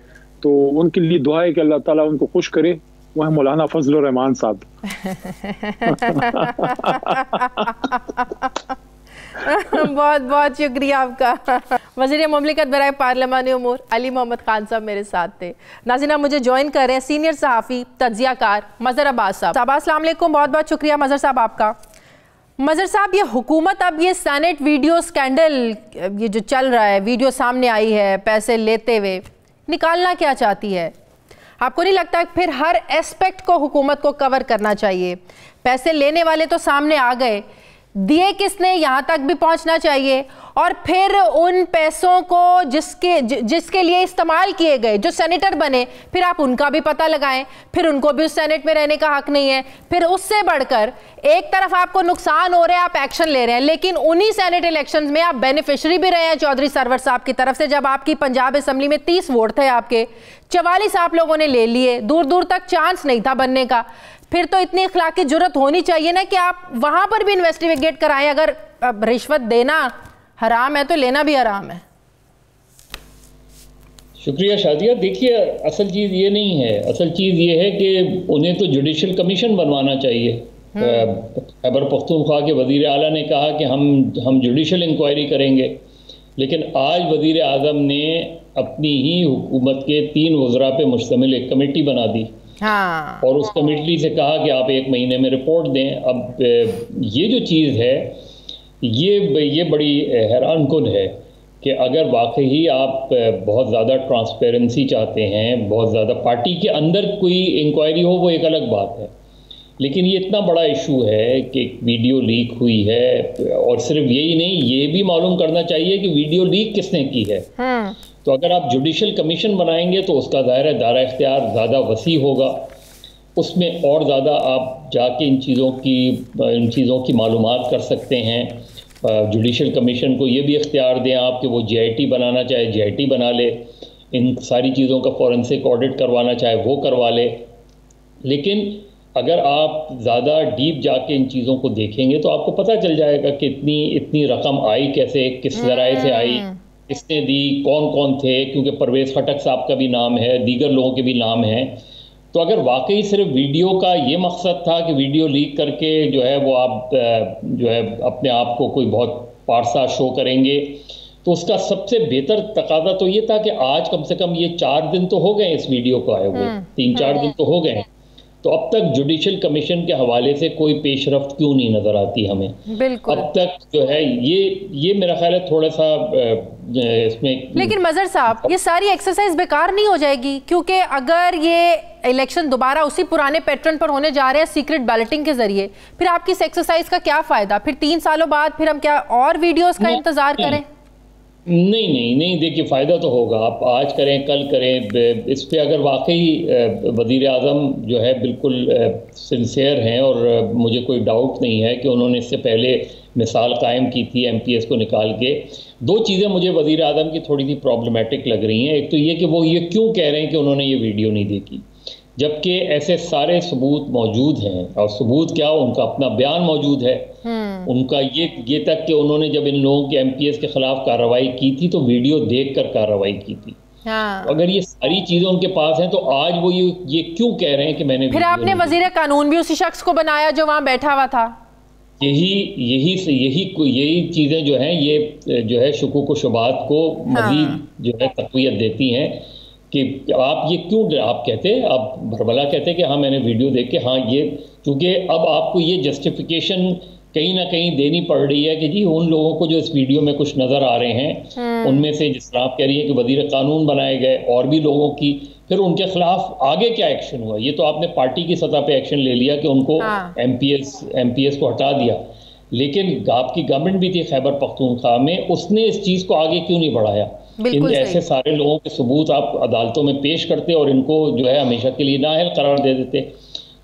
C: तो उनके लिए दुआ है कि अल्लाह ताला उनको खुश करे, वो है मौलाना फजलुर रहमान साहब।
A: बहुत बहुत शुक्रिया आपका। वज़ीर मुमलिकत बराए पार्लिमानी उमूर अली मोहम्मद खान साहब मेरे साथ थे। नाज़रीन मुझे ज्वाइन कर रहे हैं सीनियर सहाफ़ी तज्ज़ियाकार मज़हर अब्बास साहब। अस्सलाम वालेकुम, बहुत बहुत शुक्रिया मज़हर साहब आपका। मज़हर साहब, ये हुकूमत अब ये सैनेट वीडियो स्कैंडल ये जो चल रहा है, वीडियो सामने आई है पैसे लेते हुए, निकालना क्या चाहती है? आपको नहीं लगता फिर हर एस्पेक्ट को हुकूमत को कवर करना चाहिए? पैसे लेने वाले तो सामने आ गए, दिए किसने यहाँ तक भी पहुँचना चाहिए, और फिर उन पैसों को जिसके लिए इस्तेमाल किए गए, जो सेनेटर बने, फिर आप उनका भी पता लगाएं, फिर उनको भी उस सेनेट में रहने का हक नहीं है। फिर उससे बढ़कर एक तरफ आपको नुकसान हो रहा है, आप एक्शन ले रहे हैं, लेकिन उन्हीं सेनेट इलेक्शंस में आप बेनिफिशरी भी रहे हैं चौधरी सरवर साहब की तरफ से। जब आपकी पंजाब असम्बली में 30 वोट थे आपके, 44 आप लोगों ने ले लिए, दूर दूर तक चांस नहीं था बनने का। फिर तो इतनी इखलाकी जुर्रत होनी चाहिए ना कि आप वहां पर भी इन्वेस्टिगेट कराएं। अगर रिश्वत देना हराम है तो लेना भी हराम है।
D: शुक्रिया शादिया। देखिए, असल चीज़ ये नहीं है, असल चीज़ ये है कि उन्हें तो जुडिशल कमीशन बनवाना चाहिए। खैबर पख्तूनख्वा के वज़ीर आला ने कहा कि हम जुडिशल इंक्वायरी करेंगे, लेकिन आज वज़ीर आज़म ने अपनी ही हुकूमत के 3 वज़रा पे मुश्तमिल एक कमेटी बना दी।
A: हाँ।
D: और उस कमेटी से कहा कि आप 1 महीने में रिपोर्ट दें। अब ये जो चीज़ है ये बड़ी हैरानकुन है कि अगर वाकई आप बहुत ज़्यादा ट्रांसपेरेंसी चाहते हैं, बहुत ज़्यादा पार्टी के अंदर कोई इंक्वायरी हो, वो एक अलग बात है, लेकिन ये इतना बड़ा इशू है कि वीडियो लीक हुई है, और सिर्फ यही नहीं, ये भी मालूम करना चाहिए कि वीडियो लीक किसने की है। तो अगर आप जुडिशल कमीशन बनाएंगे तो उसका दायरा इख्तियार ज़्यादा वसी होगा, उसमें और ज़्यादा आप जाके इन चीज़ों की मालूमात कर सकते हैं। जुडिशल कमीशन को ये भी इख्तियार दें आप कि वो GIT बनाना चाहे GIT बना ले, इन सारी चीज़ों का फॉरेंसिक ऑडिट करवाना चाहे वो करवा ले। लेकिन अगर आप ज़्यादा डीप जाके इन चीज़ों को देखेंगे तो आपको पता चल जाएगा कि इतनी रकम आई कैसे, किस ज़राए से आई, किसने दी, कौन कौन थे, क्योंकि परवेज़ खटक साहब का भी नाम है, दीगर लोगों के भी नाम हैं। तो अगर वाकई सिर्फ वीडियो का ये मकसद था कि वीडियो लीक करके जो है वो आप जो है अपने आप को कोई बहुत पारसा शो करेंगे, तो उसका सबसे बेहतर तकाजा तो ये था कि आज कम से कम ये 4 दिन तो हो गए इस वीडियो को आए हुए, 3-4 दिन तो हो गए हैं, तो अब तक जुडिशल कमीशन के हवाले से कोई पेशरफ्त क्यों नहीं नजर आती हमें?
A: बिल्कुल।
D: अब तक जो है ये मेरा ख्याल है थोड़ा सा इसमें।
A: लेकिन मज़हर साहब, ये सारी एक्सरसाइज बेकार नहीं हो जाएगी? क्योंकि अगर ये इलेक्शन दोबारा उसी पुराने पैटर्न पर होने जा रहे हैं सीक्रेट बैलेटिंग के जरिए, फिर आपकी इस एक्सरसाइज का क्या फायदा? फिर 3 सालों बाद फिर हम क्या और वीडियोस का इंतजार करें?
D: नहीं, देखिए फ़ायदा तो होगा। आप आज करें, कल करें, इस पे अगर वाकई वज़ीर आज़म जो है बिल्कुल सिंसियर हैं, और मुझे कोई डाउट नहीं है कि उन्होंने इससे पहले मिसाल कायम की थी MPS को निकाल के। 2 चीज़ें मुझे वज़ीर आज़म की थोड़ी सी प्रॉब्लमेटिक लग रही हैं। एक तो ये कि वो ये क्यों कह रहे हैं कि उन्होंने ये वीडियो नहीं देखी, जबकि ऐसे सारे सबूत मौजूद हैं। और सबूत क्या, उनका अपना बयान मौजूद है, उनका ये तक कि उन्होंने जब इन लोगों के MPS के खिलाफ कार्रवाई की थी तो वीडियो देखकर कार्रवाई की थी।
A: हाँ।
D: अगर ये सारी चीजें उनके पास हैं तो आज वो ये क्यों कह रहे हैं कि मैंने
A: फिर आपने वजीर कानून भी उसी शख्स को बनाया जो वहां बैठा हुआ था।
D: यही चीजें जो हैं ये जो है शुकूक व शुबात को मजीद जो है तक़वियत देती हैं कि आप ये क्यों आप कहते, आप भरबला कहते कि हाँ मैंने वीडियो देख के, हाँ ये, क्योंकि अब आपको ये जस्टिफिकेशन कहीं ना कहीं देनी पड़ रही है कि जी उन लोगों को जो इस वीडियो में कुछ नज़र आ रहे हैं उनमें से, जिस तरह आप कह रही हैं कि वज़ीर कानून बनाए गए और भी लोगों की, फिर उनके खिलाफ आगे क्या एक्शन हुआ? ये तो आपने पार्टी की सतह पे एक्शन ले लिया कि उनको एमपीएस को हटा दिया, लेकिन आपकी गवर्नमेंट भी थी खैबर पख्तूनख्वा में, उसने इस चीज़ को आगे क्यों नहीं बढ़ाया? इन ऐसे सारे लोगों के सबूत आप अदालतों में पेश करते और इनको जो है हमेशा के लिए नाअहल करार दे देते।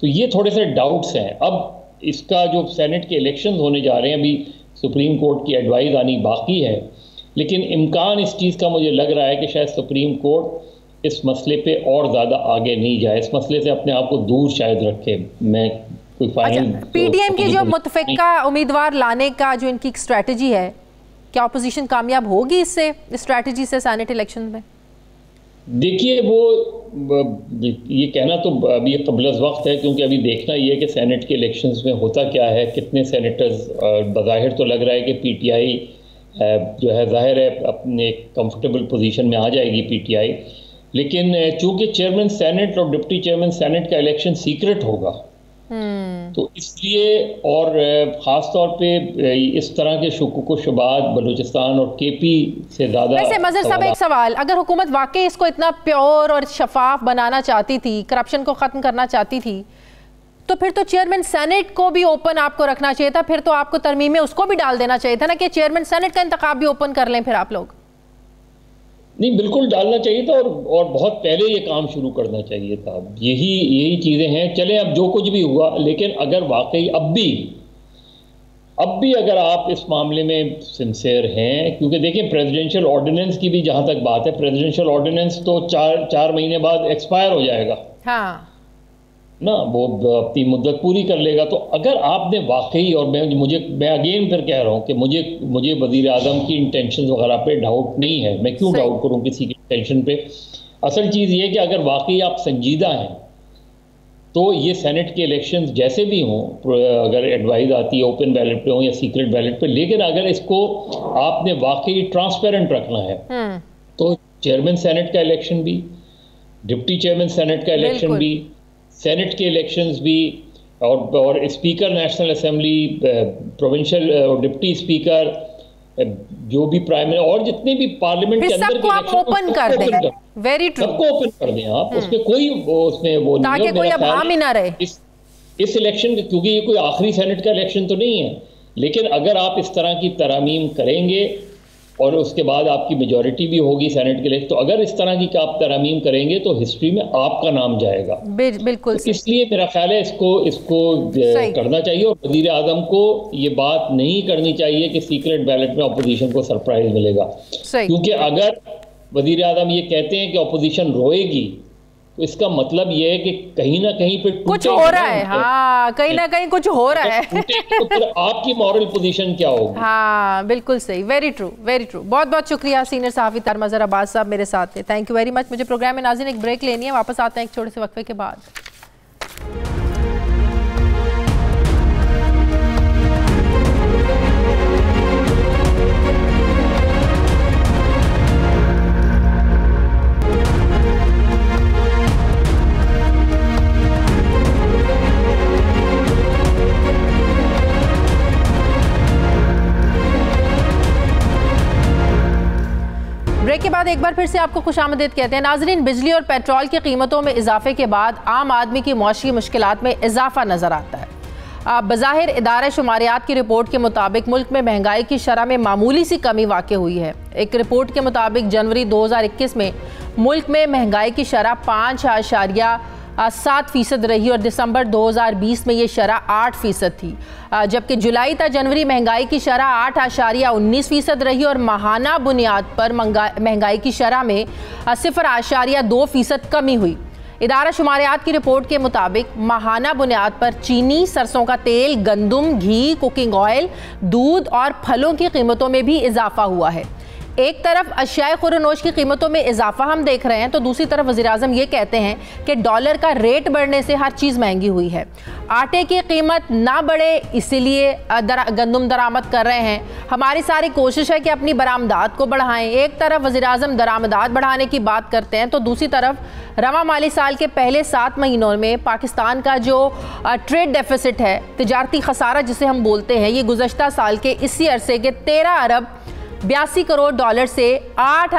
D: तो ये थोड़े से डाउट्स हैं। अब इसका जो सेनेट के इलेक्शन होने जा रहे हैं, अभी सुप्रीम कोर्ट की एडवाइस आनी बाकी है, लेकिन इम्कान इस चीज़ का मुझे लग रहा है कि शायद सुप्रीम कोर्ट इस मसले पे और ज़्यादा आगे नहीं जाए, इस मसले से अपने आप को दूर शायद रखे। मैं कोई फाइनल
A: पीडीएम की जो मुतफ़िका उम्मीदवार लाने का जो इनकी स्ट्रैटेजी है, क्या अपोजिशन कामयाब होगी इससे, स्ट्रैटेजी से सेनेट इलेक्शन में? देखिए,
D: वो ये कहना तो अभी कबल वक्त है, क्योंकि अभी देखना ये है कि सेनेट के इलेक्शंस में होता क्या है, कितने सेनेटर्स। बज़ाहिर तो लग रहा है कि पीटीआई जो है ज़ाहिर है अपने कंफर्टेबल पोजीशन में आ जाएगी पीटीआई, लेकिन चूंकि चेयरमैन सेनेट और डिप्टी चेयरमैन सेनेट का इलेक्शन सीक्रेट होगा, तो इसलिए और ख़ास तौर पे इस तरह के शुकूक शुबात बलूचिस्तान और केपी से ज़्यादा।
A: वैसे मज़हर साहब, एक सवाल, अगर हुकूमत वाकई इसको इतना प्योर और शफाफ बनाना चाहती थी, करप्शन को ख़त्म करना चाहती थी, तो फिर तो चेयरमैन सेनेट को भी ओपन आपको रखना चाहिए था, फिर तो आपको तरमीम में उसको भी डाल देना चाहिए था ना, कि चेयरमैन सेनेट का इंतखाब भी ओपन कर लें फिर आप लोग।
D: नहीं, बिल्कुल डालना चाहिए था और बहुत पहले ये काम शुरू करना चाहिए था। यही चीज़ें हैं। चले अब जो कुछ भी हुआ, लेकिन अगर वाकई अब भी अगर आप इस मामले में सिंसियर हैं, क्योंकि देखिए प्रेसिडेंशियल ऑर्डिनेंस की भी जहाँ तक बात है, प्रेसिडेंशियल ऑर्डिनेंस तो चार महीने बाद एक्सपायर हो जाएगा।
A: हाँ
D: ना, वो अपनी मुद्दत पूरी कर लेगा। तो अगर आपने वाकई, और मैं अगेन फिर कह रहा हूँ कि मुझे वज़ीर आज़म की इंटेंशन वगैरह पे डाउट नहीं है, मैं क्यों डाउट करूँ किसी की इंटेंशन पे। असल चीज़ ये है कि अगर वाकई आप संजीदा हैं तो ये सेनेट के इलेक्शंस जैसे भी हों, अगर एडवाइस आती है ओपन बैलेट पे हो या सीक्रेट बैलेट पे, लेकिन अगर इसको आपने वाकई ट्रांसपेरेंट रखना है तो चेयरमैन सेनेट का इलेक्शन भी, डिप्टी चेयरमैन सेनेट का इलेक्शन भी, सेनेट के इलेक्शंस भी, और स्पीकर नेशनल असेंबली, प्रोविंशियल और डिप्टी स्पीकर, जो भी प्राइम मिनिस्टर और जितने भी पार्लियामेंट के अंदर के
A: इलेक्शन ओपन कर दें। वेरी ट्रू,
D: सबको ओपन कर दें आप। उसमें कोई वो
A: ताकि कोई अब हाम ही ना रहे
D: इस इलेक्शन, क्योंकि ये कोई आखिरी सेनेट का इलेक्शन तो नहीं है। लेकिन अगर आप इस तरह की तरमीम करेंगे और उसके बाद आपकी मेजॉरिटी भी होगी सेनेट के लिए, तो अगर इस तरह की आप तरमीम करेंगे तो हिस्ट्री में आपका नाम जाएगा।
A: बिल्कुल।
D: तो इसलिए मेरा ख्याल है इसको करना चाहिए, और वज़ीर आज़म को ये बात नहीं करनी चाहिए कि सीक्रेट बैलेट में अपोजिशन को सरप्राइज मिलेगा। क्योंकि अगर वज़ीर आज़म ये कहते हैं कि अपोजिशन रोएगी, तो इसका मतलब ये है कि कहीं ना कहीं पे
A: कुछ हो रहा है। हाँ, कहीं ना कहीं कुछ हो रहा है।
D: तो फिर आपकी मॉरल पोजीशन क्या होगी?
A: हाँ, बिल्कुल सही। Very true, very true. बहुत बहुत शुक्रिया सीनियर सहाफ़ी मज़हर अब्बास साहब मेरे साथ थे। Thank you very much. मुझे प्रोग्राम में नाज़रीन एक ब्रेक लेनी है, वापस आते हैं एक छोटे से वक्फे के बाद। ब्रेक के बाद एक बार फिर से आपको खुशामदीद कहते हैं। नाजरीन, बिजली और पेट्रोल की कीमतों में इजाफे के बाद आम आदमी की मुआशी मुश्किलात में इजाफा नजर आता है। बज़ाहिर इदारा शुमारियात की रिपोर्ट के मुताबिक मुल्क में महंगाई की शरह में मामूली सी कमी वाक़ हुई है। एक रिपोर्ट के मुताबिक जनवरी 2021 में मुल्क में महंगाई की शरह 5.7% रही और दिसंबर 2020 में ये शरह 8% थी, जबकि जुलाई तक जनवरी महंगाई की शरह 8.19% रही और माहाना बुनियाद पर महंगाई की शरह में 0.2% कमी हुई। इदारा शुमारियात की रिपोर्ट के मुताबिक माहाना बुनियाद पर चीनी, सरसों का तेल, गंदम, घी, कुकिंग ऑयल, दूध और फलों की कीमतों में भी इजाफा हुआ है। एक तरफ अशियाए खुरनोश की कीमतों में इजाफा हम देख रहे हैं, तो दूसरी तरफ वज़ीर-ए-आज़म ये कहते हैं कि डॉलर का रेट बढ़ने से हर चीज़ महंगी हुई है। आटे की कीमत ना बढ़े इसीलिए गंदम दरामद कर रहे हैं। हमारी सारी कोशिश है कि अपनी बरामदात को बढ़ाएं। एक तरफ वज़ीर-ए-आज़म दरामदात बढ़ाने की बात करते हैं, तो दूसरी तरफ रवा माली साल के पहले 7 महीनों में पाकिस्तान का जो ट्रेड डेफिसिट है, तिजारती खसारा जिसे हम बोलते हैं, ये गुज़श्ता साल के इसी अरसे के 13 अरब 82 करोड़ डॉलर से 8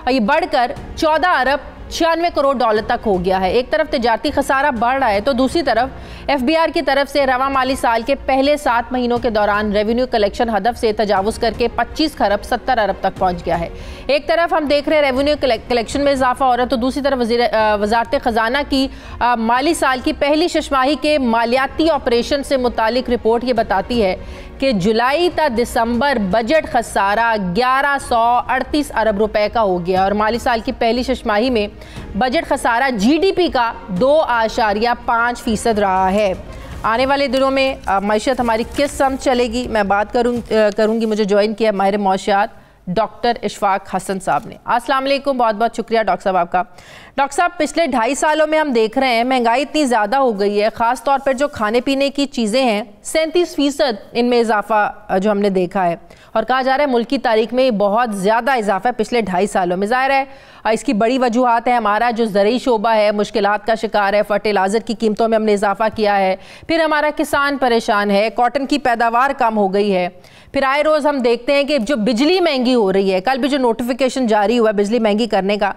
A: ये बढ़कर 14 अरब 96 करोड़ डॉलर तक हो गया है। एक तरफ तिजारती खसारा बढ़ रहा है, तो दूसरी तरफ FBR की तरफ से रवा माली साल के पहले 7 महीनों के दौरान रेवेन्यू कलेक्शन हदफ से तजावुज़ करके 25 खरब 70 अरब तक पहुंच गया है। एक तरफ हम देख रहे हैं रेवेन्यू कलेक्शन में इजाफा हो रहा है, तो दूसरी तरफ वज़ारत ख़जाना की माली साल की पहली शशमाही के मालियाती ऑपरेशन से मुतालिक रिपोर्ट ये बताती है कि जुलाई ता दिसंबर बजट खसारा 1138 अरब रुपए का हो गया और माली साल की पहली शशमाही में बजट खसारा GDP का 2.5% रहा है। आने वाले दिनों में मईशत हमारी किस समत चलेगी, मैं बात करूँगी। मुझे ज्वाइन किया माहिर मौशियात डॉक्टर इशफाक हसन साहब ने। अस्सलाम वालेकुम, बहुत बहुत शुक्रिया डॉक्टर साहब आपका। डॉक्टर साहब, पिछले 2.5 सालों में हम देख रहे हैं महंगाई इतनी ज़्यादा हो गई है, ख़ास तौर पर जो खाने पीने की चीज़ें हैं 37% इनमें इजाफा जो हमने देखा है, और कहा जा रहा है मुल्क की तारीख में बहुत ज़्यादा इजाफा है पिछले 2.5 सालों में। ज़ाहिर है इसकी बड़ी वजूहत है, हमारा जो ज़रूरी शोबा है मुश्किलात का शिकार है, फर्टिलाइज़र की कीमतों में हमने इजाफा किया है, फिर हमारा किसान परेशान है, कॉटन की पैदावार कम हो गई है, फिर आए रोज़ हम देखते हैं कि जो बिजली महंगी हो रही है, कल भी जो नोटिफिकेशन जारी हुआ बिजली महंगी करने का,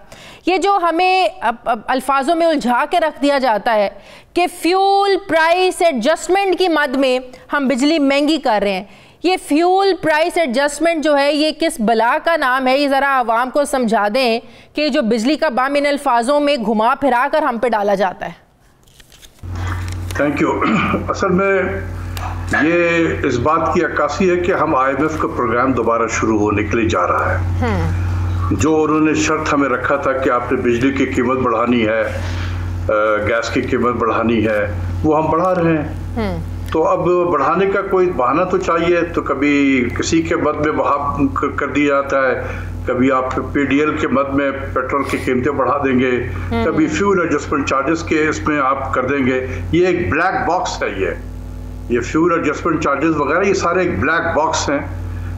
A: ये जो हमें अल्फाजों में उलझा के रख दिया जाता है कि फ्यूल प्राइस एडजस्टमेंट की मद में हम बिजली महंगी कर रहे हैं। ये फ्यूल प्राइस एडजस्टमेंट जो है ये किस बला का नाम है, ये ज़रा आवाम को समझा दें कि जो बिजली का बाम इन अल्फाजों में घुमा फिरा कर हम पे डाला जाता है।
E: Thank you. असल में ये इस बात की अक्कासी है कि हम IMF का प्रोग्राम दोबारा शुरू होने के लिए जा रहा है। जो उन्होंने शर्त हमें रखा था कि आपने बिजली की कीमत बढ़ानी है, गैस की कीमत बढ़ानी है, वो हम बढ़ा रहे हैं। तो अब बढ़ाने का कोई बहाना तो चाहिए। तो कभी किसी के मद में बहा कर दिया जाता है, कभी आप PDL के मद में पेट्रोल की कीमतें बढ़ा देंगे, कभी फ्यूल एडजस्टमेंट चार्जेस के इसमें आप कर देंगे। ये एक ब्लैक बॉक्स है। ये फ्यूल एडजस्टमेंट चार्जेस वगैरह ये सारे एक ब्लैक बॉक्स हैं।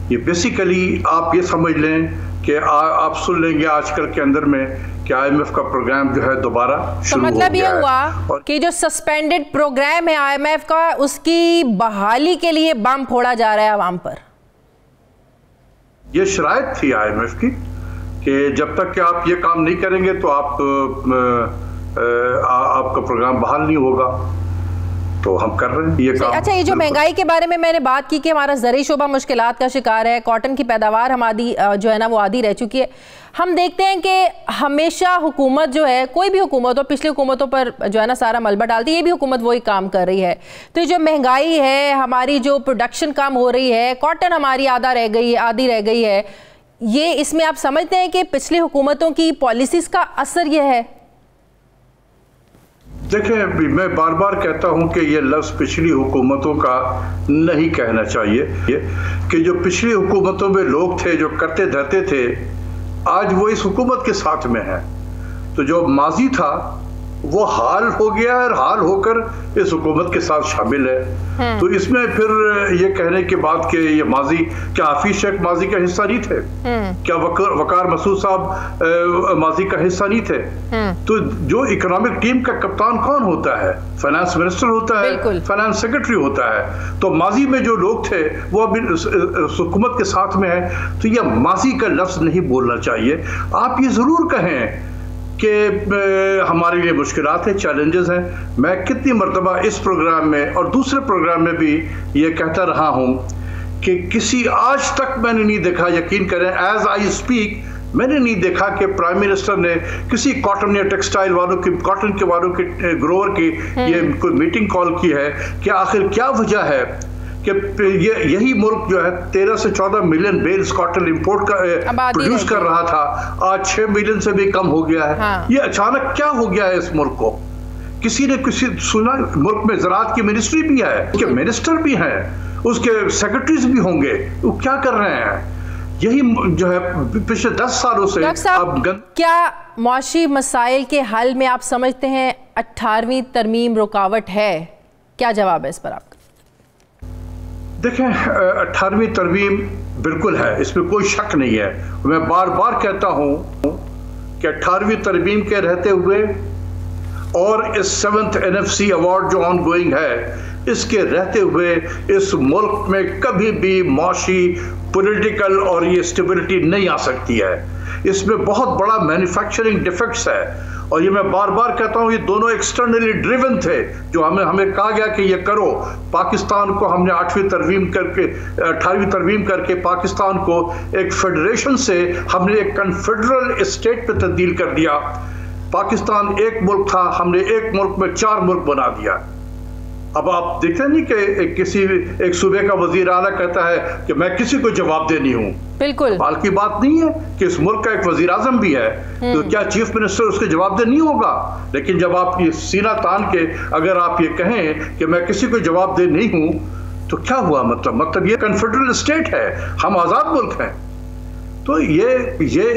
E: ये बेसिकली आप ये समझ लें कि आप सुन लेंगे आजकल के अंदर में कि IMF का प्रोग्राम जो है दोबारा शुरू हो गया है। तो मतलब ये हुआ
A: कि जो सस्पेंडेड प्रोग्राम है IMF का, उसकी बहाली के लिए बम फोड़ा जा रहा है आवाम पर।
E: ये शराइत थी IMF की कि जब तक कि आप ये काम नहीं करेंगे तो आपका प्रोग्राम बहाल नहीं होगा। तो हम कर रहे हैं ये काम।
A: अच्छा, ये जो महंगाई के बारे में मैंने बात की कि हमारा ज़रूरी शोबा मुश्किलात का शिकार है, कॉटन की पैदावार हमारी जो है ना वो आधी रह चुकी है। हम देखते हैं कि हमेशा हुकूमत जो है, कोई भी हुकूमत हो, पिछली हुकूमतों पर जो है ना सारा मलबा डालती है, ये भी हुकूमत वही काम कर रही है। तो जो महंगाई है, हमारी जो प्रोडक्शन कम हो रही है, कॉटन हमारी आधी रह गई है, ये इसमें आप समझते हैं कि पिछली हुकूमतों की पॉलिसीज़ का असर ये है?
E: देखिए, मैं बार बार कहता हूं कि ये लफ्ज़ पिछली हुकूमतों का नहीं कहना चाहिए कि जो पिछली हुकूमतों में लोग थे जो करते धरते थे, आज वो इस हुकूमत के साथ में है। तो जो माजी था वो हाल हो गया और हाल होकर इस हुकूमत के साथ शामिल है। तो इसमें फिर ये कहने के बाद कि ये माजी, क्या हाफिज शेख माजी का हिस्सा नहीं थे? क्या वकार मसूद साहब माजी का हिस्सा नहीं थे? तो जो इकोनॉमिक टीम का कप्तान कौन होता है? फाइनेंस मिनिस्टर होता है, फाइनेंस सेक्रेटरी होता है। तो माजी में जो लोग थे वो अभी हुकूमत के साथ में है। तो ये माजी का लफ्ज नहीं बोलना चाहिए। आप ये जरूर कहें कि हमारे लिए मुश्किलात है, चैलेंजेस हैं। मैं कितनी मरतबा इस प्रोग्राम में और दूसरे प्रोग्राम में भी ये कहता रहा हूँ कि किसी आज तक मैंने नहीं देखा, यकीन करें, एज आई स्पीक मैंने नहीं देखा कि प्राइम मिनिस्टर ने किसी कॉटन या टेक्सटाइल वालों की, कॉटन के वालों की, ग्रोवर की ये कोई मीटिंग कॉल की है कि आखिर क्या वजह है कि यही मुल्क जो है 13 से 14 मिलियन बेल्स कॉटन इंपोर्ट का प्रोड्यूस कर रहा था, आज 6 मिलियन से भी कम हो गया है। हाँ। ये अचानक क्या हो गया है इस मुल्क को? किसी ने सुना? मुल्क में ज़राअत की मिनिस्ट्री भी है, उसके मिनिस्टर भी हैं, उसके सेक्रेटरीज भी होंगे, वो क्या कर रहे हैं? यही जो है पिछले 10 सालों से।
A: क्या मुआशी मसाइल के हल में आप समझते हैं 18वीं तरमीम रुकावट है? क्या जवाब है इस पर आपका?
E: देखें, 18वीं तरमीम बिल्कुल है, इसमें कोई शक नहीं है। मैं बार बार कहता हूं कि 18वीं तरमीम के रहते हुए और इस 7th NFC अवार्ड जो ऑन गोइंग है, इसके रहते हुए इस मुल्क में कभी भी माशी पॉलिटिकल और ये स्टेबिलिटी नहीं आ सकती है। इसमें बहुत बड़ा मैन्युफैक्चरिंग डिफेक्ट्स है, और ये मैं बार बार कहता हूँ, ये दोनों एक्सटर्नली ड्रिवन थे। जो हमें कहा गया कि ये करो, पाकिस्तान को हमने 18वीं तरमीम करके पाकिस्तान को एक फेडरेशन से हमने एक कन्फेडरल स्टेट पे तब्दील कर दिया। पाकिस्तान एक मुल्क था, हमने एक मुल्क में 4 मुल्क बना दिया। अब आप देखते नहीं कि किसी एक सूबे का वजीर आला कहता है कि मैं किसी को जवाबदेह नहीं हूं।
A: बिल्कुल
E: बाल की बात नहीं है कि इस मुल्क का एक वजीर आजम भी है, तो क्या चीफ मिनिस्टर उसके जवाबदेह नहीं होगा? लेकिन जब आप ये सीना तान के अगर आप ये कहें कि मैं किसी को जवाबदेह नहीं हूं, तो क्या हुआ? मतलब ये कन्फेडरल स्टेट है, हम आजाद मुल्क हैं। तो ये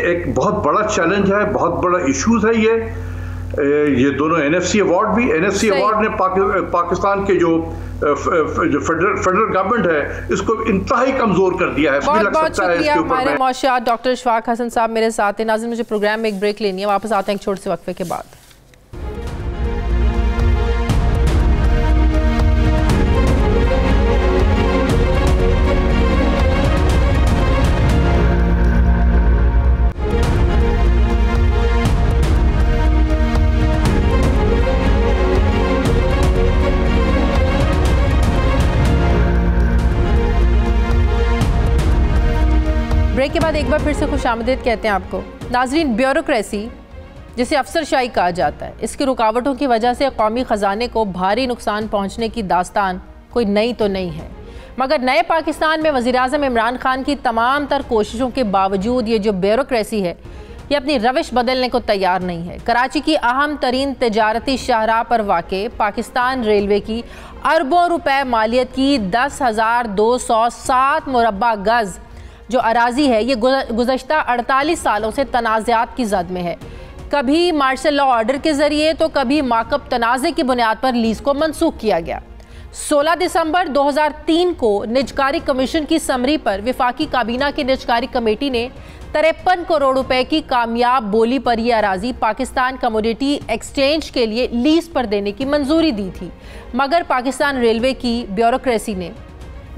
E: एक बहुत बड़ा चैलेंज है, बहुत बड़ा इशूज है। ये दोनों NFC अवार्ड भी, NFC अवार्ड ने पाकिस्तान के जो फेडरल गवर्नमेंट है इसको इंतहाई कमजोर कर दिया है।
A: बहुत बहुत शुक्रिया हमारे मौशियात डॉक्टर इशफाक हसन साहब मेरे साथ हैं। नाज़रीन, मुझे प्रोग्राम में एक ब्रेक लेनी है, वापस आते हैं एक छोटे से वक्फे के बाद। ब्रेक के बाद एक बार फिर से खुशामदीद कहते हैं आपको। नाजरीन, ब्यूरोक्रेसी जिसे अफसरशाही कहा जाता है, इसकी रुकावटों की वजह से कौमी ख़जाने को भारी नुकसान पहुंचने की दास्तान कोई नई तो नहीं है, मगर नए पाकिस्तान में वज़ीर-ए-आज़म इमरान खान की तमाम तर कोशिशों के बावजूद ये जो ब्यूरोक्रेसी है ये अपनी रविश बदलने को तैयार नहीं है। कराची की अहम तरीन तजारती शाहराह पर वाक़े पाकिस्तान रेलवे की अरबों रुपए मालियत की 10,207 मुरब्बा गज़ जो अराजी है, ये गुज़श्ता 48 सालों से तनाज़ात की जद में है। कभी मार्शल लॉ ऑर्डर के ज़रिए तो कभी माकब तनाज़े की बुनियाद पर लीज़ को मनसूख किया गया। 16 दिसंबर 2003 को निजकारी कमीशन की समरी पर विफाकी काबीना की निजकारी कमेटी ने 53 करोड़ रुपए की कामयाब बोली पर यह अराजी पाकिस्तान कमोडिटी एक्सचेंज के लिए लीज़ पर देने की मंजूरी दी थी, मगर पाकिस्तान रेलवे की ब्यूरोक्रेसी ने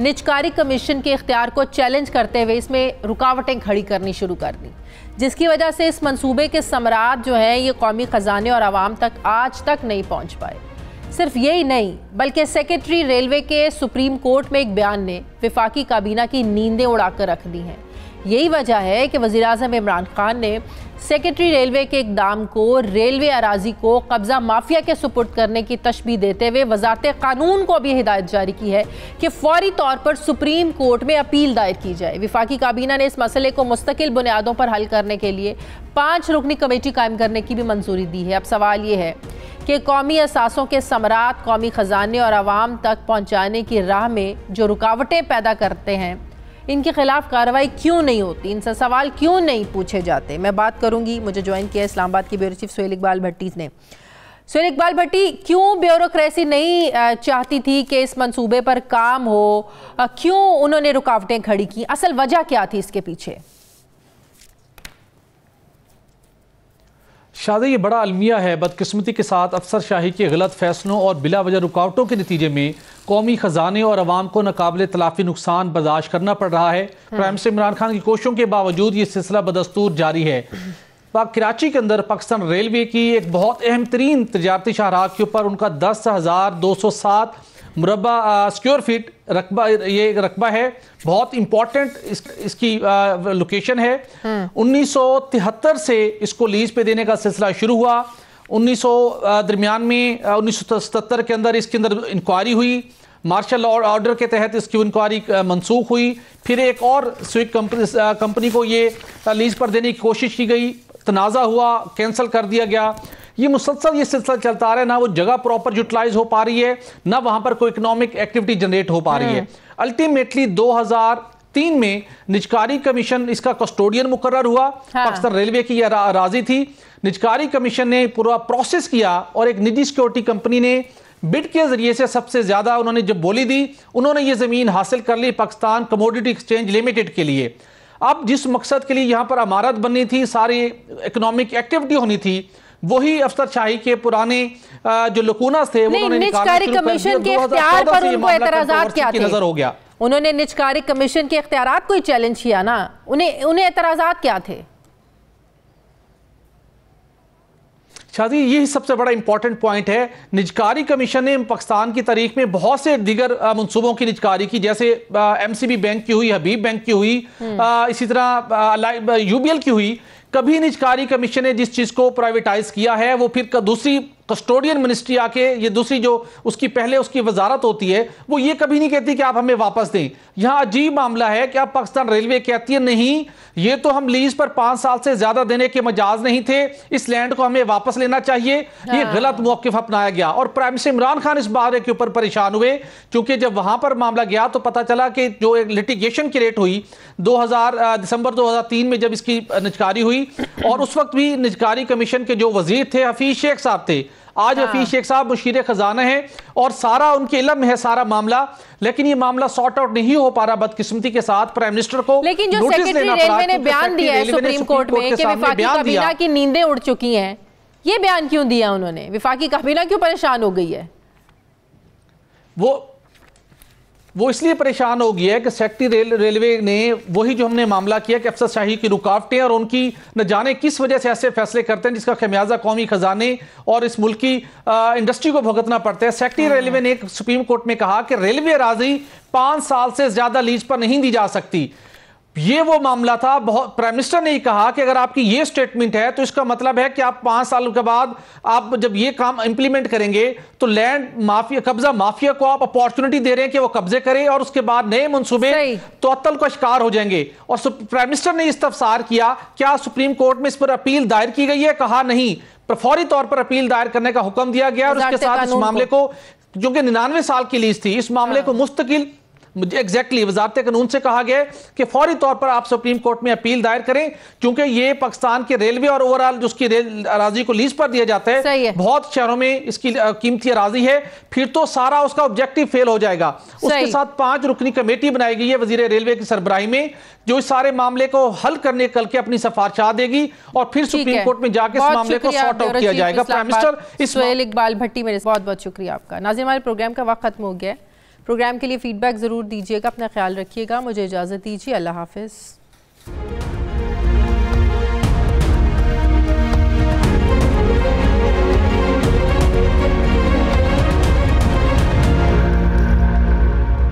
A: निजकारी कमीशन के इख्तियार को चैलेंज करते हुए इसमें रुकावटें खड़ी करनी शुरू कर दी, जिसकी वजह से इस मंसूबे के समरात जो हैं ये कौमी ख़जाने और आवाम तक आज तक नहीं पहुंच पाए। सिर्फ यही नहीं बल्कि सेक्रेटरी रेलवे के सुप्रीम कोर्ट में एक बयान ने विफाकी काबीना की नींदें उड़ाकर रख दी हैं। यही वजह है कि वज़ीर-ए-आज़म इमरान खान ने सेक्रेटरी रेलवे के इक़दाम को रेलवे अराजी को कब्ज़ा माफिया के सुपुर्द करने की तशबीह देते हुए वज़ारत क़ानून को भी हिदायत जारी की है कि फौरी तौर पर सुप्रीम कोर्ट में अपील दायर की जाए। विफाकी काबीना ने इस मसले को मुस्तकिल बुनियादों पर हल करने के लिए 5 रुकनी कमेटी कायम करने की भी मंजूरी दी है। अब सवाल ये है कि कौमी असासों के समरात कौमी ख़जाने और आवाम तक पहुँचाने की राह में जो रुकावटें पैदा करते हैं, इनके खिलाफ कार्रवाई क्यों नहीं होती, इनसे सवाल क्यों नहीं पूछे जाते? मैं बात करूंगी, मुझे ज्वाइन किया इस्लामाबाद के ब्यूरो चीफ सुहेल इकबाल भट्टी ने। सुहेल इकबाल भट्टी, क्यों ब्यूरोक्रेसी नहीं चाहती थी कि इस मंसूबे पर काम हो, क्यों उन्होंने रुकावटें खड़ी की, असल वजह क्या थी इसके पीछे?
F: शादी ये बड़ा अलमिया है। बदकिस्मती के साथ अफसरशाही के गलत फैसलों और बिला वजह रुकावटों के नतीजे में कौमी ख़जाने और अवाम को नाकाबिले तलाफी नुकसान बर्दाश्त करना पड़ रहा है। प्राइम मिनिस्टर इमरान खान की कोशिशों के बावजूद ये सिलसिला बदस्तूर जारी है। कराची के अंदर पाकिस्तान रेलवे की एक बहुत अहम तरीन तजारती शाहराह के ऊपर उनका 10,207 मुरब्बा स्क्वायर फीट रकबा, ये रकबा है, बहुत इंपॉर्टेंट इसकी लोकेशन है। 1973 से इसको लीज पे देने का सिलसिला शुरू हुआ। 1977 के अंदर इसके अंदर इंक्वायरी हुई, मार्शल लॉ ऑर्डर के तहत इसकी इंक्वायरी मनसूख हुई। फिर एक और स्विक कंपनी को ये लीज पर देने की कोशिश की गई, तनाज़ा हुआ, कैंसिल कर दिया गया। ये मुसलसल ये सिलसिला चलता आ रहा है, ना वो जगह प्रॉपर यूटिलाइज हो पा रही है, ना वहां पर कोई इकोनॉमिक एक्टिविटी जनरेट हो पा रही है। अल्टीमेटली 2003 में निजकारी कमीशन इसका कस्टोडियन मुकर्रर हुआ। पाकिस्तान रेलवे की यह राजी थी। निजकारी कमीशन ने पूरा प्रोसेस किया और एक निजी सिक्योरिटी कंपनी ने बिड के जरिए से सबसे ज्यादा उन्होंने जब बोली दी, उन्होंने ये जमीन हासिल कर ली पाकिस्तान कमोडिटी एक्सचेंज लिमिटेड के लिए। अब जिस मकसद के लिए यहां पर इमारत बननी थी, सारी इकोनॉमिक एक्टिविटी होनी थी, वही अफसरशाही के पुराने जो लकूनास थे उन्होंने
A: निजकारी कमीशन के इख्तियार पर उनको एतराजात क्या थे?
F: नजर हो गया
A: उन्होंने निजकारी कमीशन के इख्तियारात को चैलेंज किया ना, उन्हें एतराजात क्या थे?
F: शादी यही सबसे बड़ा इंपॉर्टेंट पॉइंट है। निजकारी कमीशन ने पाकिस्तान की तारीख में बहुत से दीगर मंसूबों की निजकारी की, जैसे एमसीबी बैंक की हुई, हबीब बैंक की हुई, इसी तरह यूबीएल की हुई। कभी निजकारी कमीशन ने जिस चीज को प्राइवेटाइज किया है वो फिर दूसरी कस्टोडियन मिनिस्ट्री आके, ये दूसरी जो उसकी पहले उसकी वजारत होती है, वो ये कभी नहीं कहती कि आप हमें वापस दें। यहां अजीब मामला है कि अब पाकिस्तान रेलवे कहती है नहीं, ये तो हम लीज पर 5 साल से ज्यादा देने के मजाज नहीं थे, इस लैंड को हमें वापस लेना चाहिए। ये गलत मौकिफ अपनाया गया और प्राइम मिनिस्टर इमरान खान इस बारे के ऊपर परेशान हुए, क्योंकि जब वहां पर मामला गया तो पता चला कि जो एक लिटिगेशन की रेट हुई दिसंबर 2003 में जब इसकी निजकारी हुई, और उस वक्त भी निजकारी कमीशन के जो वजीर थे हफीज शेख साहब थे। आज हफीज शेख साहब मुशीर खजाना है और सारा उनके इल्म है सारा मामला, लेकिन ये मामला सॉर्ट आउट नहीं हो पा रहा बदकिस्मती के साथ। प्राइम मिनिस्टर को
A: लेकिन जो सेक्रेटरी रेलवे ने बयान दिया है सुप्रीम कोर्ट में कि वफाकी काबीना की नींदें उड़ चुकी हैं, ये बयान क्यों दिया उन्होंने? वफाकी काबीना क्यों परेशान हो गई है?
F: वो इसलिए परेशान हो गया है कि सेक्रेटरी रेलवे ने वही जो हमने मामला किया कि अफसरशाही की रुकावटें और उनकी न जाने किस वजह से ऐसे फैसले करते हैं जिसका खमियाजा कौमी खजाने और इस मुल्क की इंडस्ट्री को भुगतना पड़ता है। सेक्रेटरी रेलवे ने सुप्रीम कोर्ट में कहा कि रेलवे अराजी 5 साल से ज्यादा लीज पर नहीं दी जा सकती। ये वो मामला था। बहुत प्राइम मिनिस्टर ने कहा कि अगर आपकी ये स्टेटमेंट है तो इसका मतलब है कि आप 5 साल के बाद आप जब ये काम इंप्लीमेंट करेंगे तो लैंड माफिया, कब्जा माफिया को आप अपॉर्चुनिटी दे रहे हैं कि वो कब्जे करे और उसके बाद नए मंसूबे तो अत्तल का शिकार हो जाएंगे। और प्राइम मिनिस्टर ने इस्तफसार किया, क्या सुप्रीम कोर्ट में इस पर अपील दायर की गई है? कहा नहीं, पर फौरी तौर पर अपील दायर करने का हुक्म दिया गया। और उसके साथ इस मामले को, जो कि 99 साल की लीज थी, इस मामले को मुस्तकिल एग्जैक्टली वजारत कानून से कहा गया कि फौरी तौर पर आप सुप्रीम कोर्ट में अपील दायर करें, क्योंकि ये पाकिस्तान के रेलवे और ओवरऑल जो उसकी रेल अराजी को लीज पर दिया जाता है, बहुत शहरों में इसकी कीमती अराजी है, फिर तो सारा उसका ऑब्जेक्टिव फेल हो जाएगा। उसके साथ 5 रुकनी कमेटी बनाई गई है वजीर रेलवे की सरबराही में, जो इस सारे मामले को हल करने कल के अपनी सिफारिशात देगी और फिर सुप्रीम कोर्ट में जाकर इस मामले को सॉर्ट आउट किया जाएगा। प्राइम मिनिस्टर
A: सुहेल इकबाल भट्टी, मेरे बहुत बहुत शुक्रिया आपका। नाज़रीन, हमारे प्रोग्राम का वक्त खत्म हो गया है। प्रोग्राम के लिए फीडबैक ज़रूर दीजिएगा, अपना ख्याल रखिएगा। मुझे इजाज़त दीजिए, अल्लाह हाफ़िज़।